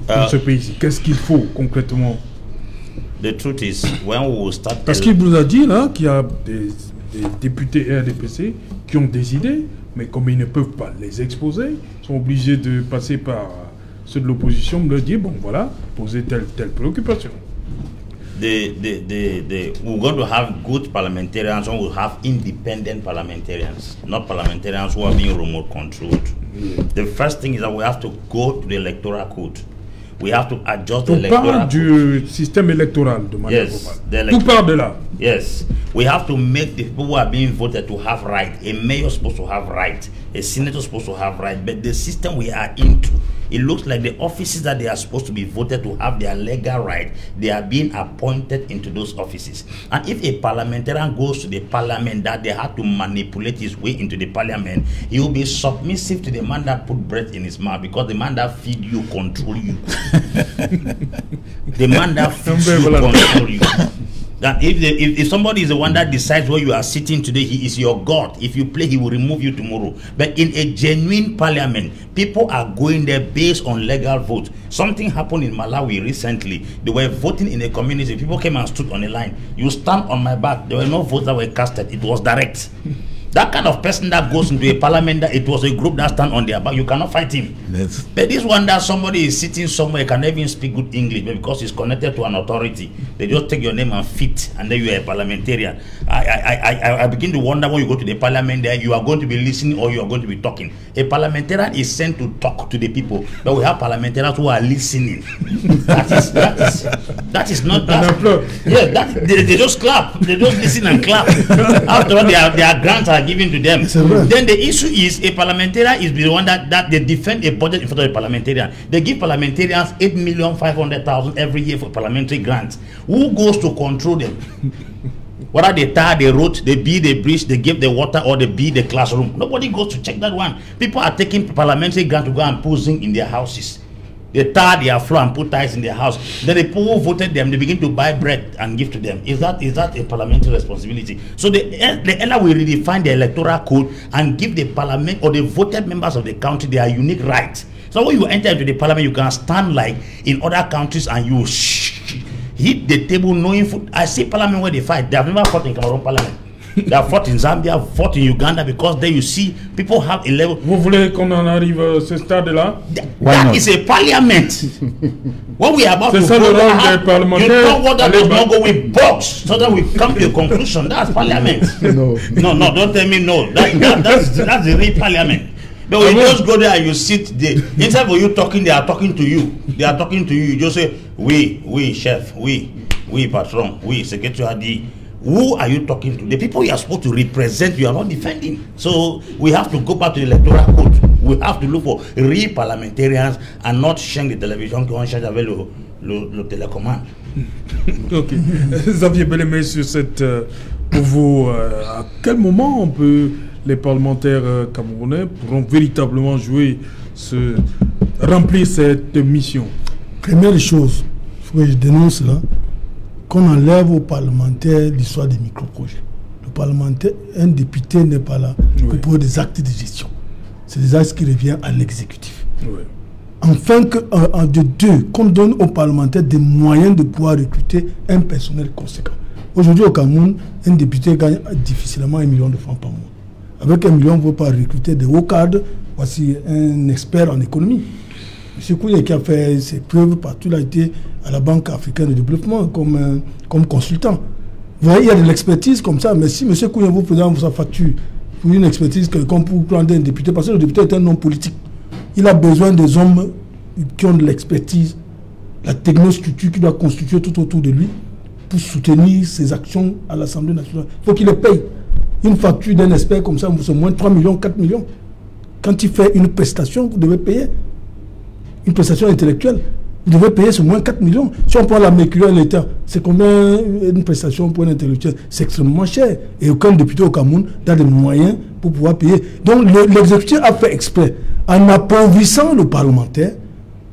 dans ce pays-ci? Qu'est-ce qu'il faut concrètement? The truth is, when we will start... Parce qu'il vous a dit là qu'il y a des députés RDPC qui ont des idées, mais comme ils ne peuvent pas les exposer, ils sont obligés de passer par ceux de l'opposition, leur dire, bon voilà, poser telle préoccupation. We're going to have good parliamentarians, and we'll have independent parliamentarians, not parliamentarians who are being remote controlled. The first thing is that we have to go to the electoral code. We have to adjust the electoral code. On parle du système électoral de manière globale. Tout part de là. Yes. We have to make the people who are being voted to have right. A mayor is supposed to have right. A senator is supposed to have right. But the system we are into, it looks like the offices that they are supposed to be voted to have their legal right, they are being appointed into those offices. And if a parliamentarian goes to the parliament that they have to manipulate his way into the parliament, he will be submissive to the man that put breath in his mouth, because the man that feed you control you. The man that feeds you control you. That if somebody is the one that decides where you are sitting today, he is your God. If you play, he will remove you tomorrow. But in a genuine parliament, people are going there based on legal vote. Something happened in Malawi recently. They were voting in a community. People came and stood on a line. You stand on my back. There were no votes that were casted. It was direct. That kind of person that goes into a parliament, that it was a group that stand on their back, you cannot fight him. Yes. But this one that somebody is sitting somewhere, can even speak good English, but because he's connected to an authority, they just take your name and fit, and then you are a parliamentarian. I begin to wonder, when you go to the parliament there, you are going to be listening or you are going to be talking. A parliamentarian is sent to talk to the people, but we have parliamentarians who are listening. that is not that. Yeah, they just clap. They just listen and clap. After all, their grants are are giving to them. Then the issue is a parliamentarian is the one that they defend a budget in front of the parliamentarian. They give parliamentarians 8,500,000 every year for parliamentary grants. Who goes to control them? Whether they tar the road, they build the bridge, they give the water, or they build the classroom. Nobody goes to check that one. People are taking parliamentary grants to go and put zinc in their houses. They tar their floor and put tiles in their house. Then the people who voted them, they begin to buy bread and give to them. Is that a parliamentary responsibility? So the ELA will redefine the electoral code and give the parliament or the voted members of the country their unique rights. So when you enter into the parliament, you can stand like in other countries and you hit the table knowing. I see parliament where they fight. They have never fought in Cameroon parliament. They have fought in Zambia, fought in Uganda, because there you see people have a level. Vous voulez qu'on en arrive à ce stade-là? That is a parliament. What we are about to go, you know what that does not go with box, so that we come to a conclusion. That's parliament. No, don't tell me no. That's the real parliament. But when you just go there and you sit there, instead of you talking, they are talking to you. They are talking to you. You just say, we, chef, we, patron, we, secretary Adi. Who are you talking to? The people you are supposed to represent, you are not defending. So we have to go back to the electoral code. We have to look for real parliamentarians and not share the television qui ont charge avec le télécommande. Ok. Xavier Bellemé, sur cette, pour vous, à quel moment les parlementaires camerounais pourront véritablement remplir cette mission? Première chose, il faut que je dénonce là, qu'on enlève aux parlementaires l'histoire des micro-projets. Le parlementaire, un député n'est pas là pour des actes de gestion. C'est des actes qui reviennent à l'exécutif. Enfin, qu'on donne aux parlementaires des moyens de pouvoir recruter un personnel conséquent. Aujourd'hui au Cameroun, un député gagne difficilement 1 million de francs par mois. Avec 1 million, on ne peut pas recruter des hauts cadres. Voici un expert en économie. M. Kouye qui a fait ses preuves partout, il a été à la Banque africaine de développement comme consultant. Vous voyez, il y a de l'expertise comme ça, mais si M. Kouye vous présente sa facture pour une expertise comme pour prendre un député, parce que le député est un homme politique, il a besoin des hommes qui ont de l'expertise, la technostructure qui doit constituer tout autour de lui pour soutenir ses actions à l'Assemblée nationale. Il faut qu'il les paye. Une facture d'un expert comme ça, c'est moins 3 millions, 4 millions. Quand il fait une prestation, vous devez payer. Une prestation intellectuelle, vous devez payer ce moins 4 millions. Si on prend la Mercure à l'État, c'est combien une prestation pour un intellectuel? C'est extrêmement cher. Et aucun député au Cameroun n'a des moyens pour pouvoir payer. Donc l'exécutif a fait exprès, en appauvrissant le parlementaire,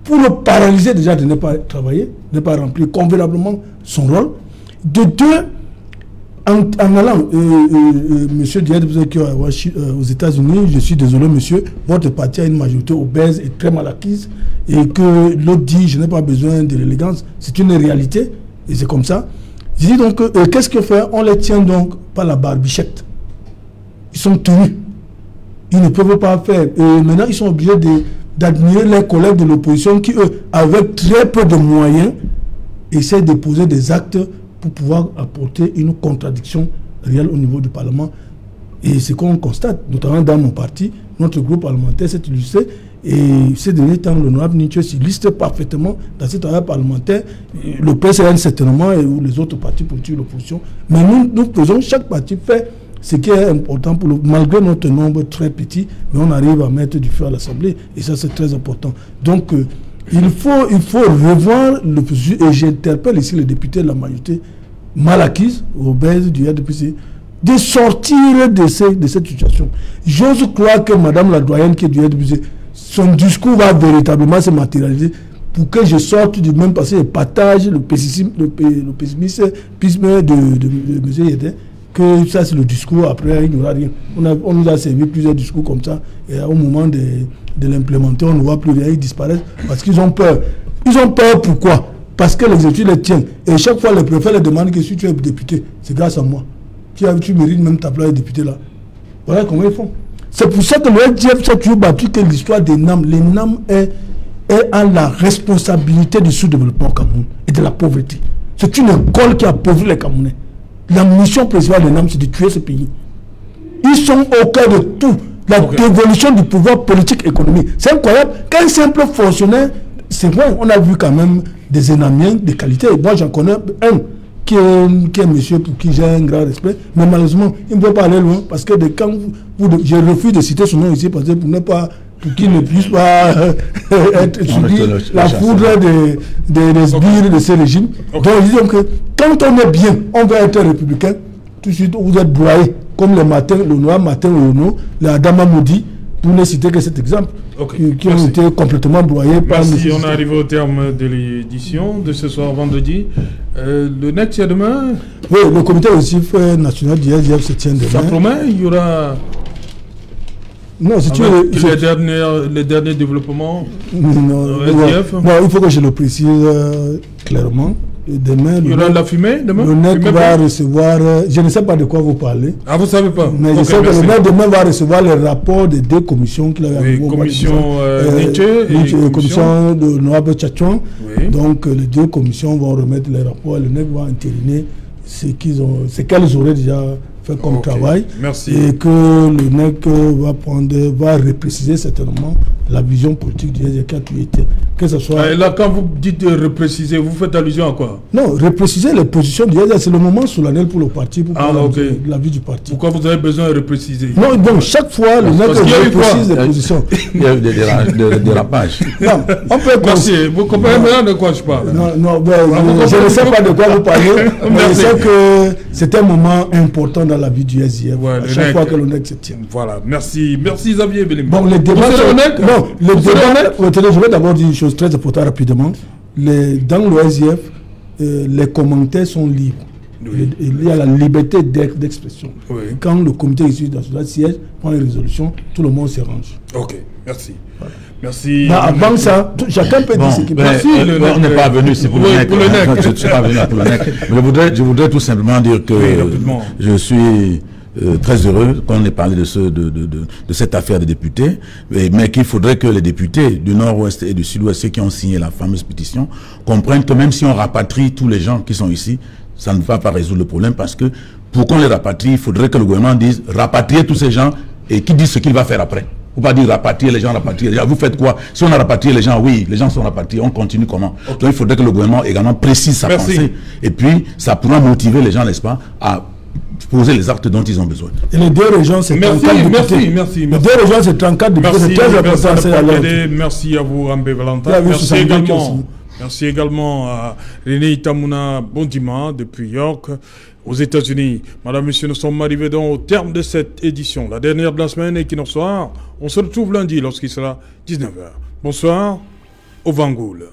pour le paralyser déjà de ne pas travailler, de ne pas remplir convenablement son rôle. De deux, en allant, monsieur Diaz, vous êtes aux États-Unis, je suis désolé, monsieur, votre parti a une majorité obèse et très mal acquise, et que l'autre dit, je n'ai pas besoin de l'élégance, c'est une réalité, et c'est comme ça. Je dis donc, qu'est-ce qu'on fait? On les tient donc par la barbichette. Ils sont tenus. Ils ne peuvent pas faire. Et maintenant, ils sont obligés d'admirer leurs collègues de l'opposition qui, eux, avec très peu de moyens, essaient de poser des actes pour pouvoir apporter une contradiction réelle au niveau du Parlement. Et ce qu'on constate, notamment dans mon parti, notre groupe parlementaire s'est illustré, et ces derniers temps, l'honorable Nietzsche s'illustre parfaitement dans ce travail parlementaire. Le PCN certainement, et les autres partis politiques de l'opposition. Mais nous faisons, chaque parti fait ce qui est important pour malgré notre nombre très petit, mais on arrive à mettre du feu à l'Assemblée, et ça c'est très important. Donc, il faut revoir le processus, et j'interpelle ici les députés de la majorité mal acquise, obèse du RDPC, de sortir de cette situation. J'ose croire que Madame la doyenne qui est du RDPC, son discours va véritablement se matérialiser pour que je sorte du même passé et partage le pessimisme de M. Yedin, que ça c'est le discours, après il n'y aura rien. On nous a servi plusieurs discours comme ça, et au moment de l'implémenter, on ne voit plus rien, ils disparaissent parce qu'ils ont peur. Ils ont peur pourquoi? Parce que l'exécutif les tient. Et chaque fois, le préfet les demande que si tu es député, c'est grâce à moi. Tu mérites même ta place de député là. Voilà comment ils font. C'est pour ça que le SDF s'est toujours battu que l'histoire des NAM, les NAM est à la responsabilité du sous-développement au Cameroun et de la pauvreté. C'est une école qui appauvrit les Camerounais. La mission principale des NAM, c'est de tuer ce pays. Ils sont au cœur de tout. La dévolution du pouvoir politique et économique. C'est incroyable qu'un simple fonctionnaire, c'est vrai, on a vu quand même des énamiens de qualité. Moi, j'en connais un qui est monsieur pour qui j'ai un grand respect, mais malheureusement, il ne peut pas aller loin parce que quand je refuse de citer son nom ici parce que pour qu'il ne puisse pas être subi la foudre des sbires de ce régime. Donc disons que quand on est bien, on veut être républicain, tout de suite vous êtes broyé, comme le noir Martin Ono, le Adama Moudi, pour ne citer que cet exemple, qui ont été complètement broyés par... Merci, on est arrivé au terme de l'édition de ce soir vendredi. Le NEC, c'est demain? Oui, le comité exécutif national du SDF se tient demain. Ça promet, il y aura... Non, si tu veux... les derniers développements SDF. Non, il faut que je le précise clairement. Demain, il y aura de la fumée demain? Le NEC va recevoir, je ne sais pas de quoi vous parlez. Ah, vous ne savez pas? Mais je sais que le NEC demain va recevoir les rapports des deux commissions qu'il avait. Oui, commission Nietzsche et commission de Noab Tchatchouan. Oui. Donc les deux commissions vont remettre les rapports et le NEC va entériner ce qu'elles auraient déjà fait comme travail. Merci. Et que le NEC va repréciser certainement la vision politique du SDF qui a tout été. Que ce soit... Et là, quand vous dites repréciser, vous faites allusion à quoi? Non, repréciser les positions du SDF, c'est le moment solennel pour le parti, pour la vie du parti. Pourquoi vous avez besoin de repréciser? Non, donc chaque fois, le NEC reprécise les positions. Il y a eu des dérapages. Non, on peut... Merci, vous comprenez maintenant de quoi je parle? Non, je ne sais pas de quoi vous parlez, mais je sais que c'est un moment important dans la vie du SDF, à chaque fois que le NEC se tient. Voilà, merci Xavier Bélim. Bon, les débats... Je vais d'abord dire une chose très importante rapidement. Dans le SDF, les commentaires sont libres. Oui. Il y a la liberté d'expression. Oui. Quand le comité exécutif national siège, prend une résolution, tout le monde se range. Ok, merci. Voilà. Merci. Mais avant ça, chacun peut dire ce qu'il peut. On n'est pas venu, c'est pour le NEC. Je ne suis pas venu pour le NEC. Mais je voudrais tout simplement dire que je suis... très heureux qu'on ait parlé de cette affaire des députés, mais qu'il faudrait que les députés du Nord-Ouest et du Sud-Ouest, ceux qui ont signé la fameuse pétition, comprennent que même si on rapatrie tous les gens qui sont ici, ça ne va pas résoudre le problème, parce que pour qu'on les rapatrie, il faudrait que le gouvernement dise rapatrier tous ces gens et qu'ils disent ce qu'il va faire après. Faut pas dire rapatrier les gens, rapatrier les gens. Vous faites quoi? Si on a rapatrié les gens, oui, les gens sont rapatriés, on continue comment? Donc il faudrait que le gouvernement également précise sa pensée, et puis ça pourra motiver les gens, n'est-ce pas, à poser les actes dont ils ont besoin. Et les deux régions, c'est 34 députés. Merci. Les deux régions, c'est 34 députés. C'est très important. Merci à vous, Ambé Valentin. Merci également à René Itamouna Bondima depuis York, aux États-Unis. Madame, Monsieur, nous sommes arrivés donc au terme de cette édition, la dernière de la semaine, et qui nous soir. On se retrouve lundi lorsqu'il sera 19h. Bonsoir, au Vangoul.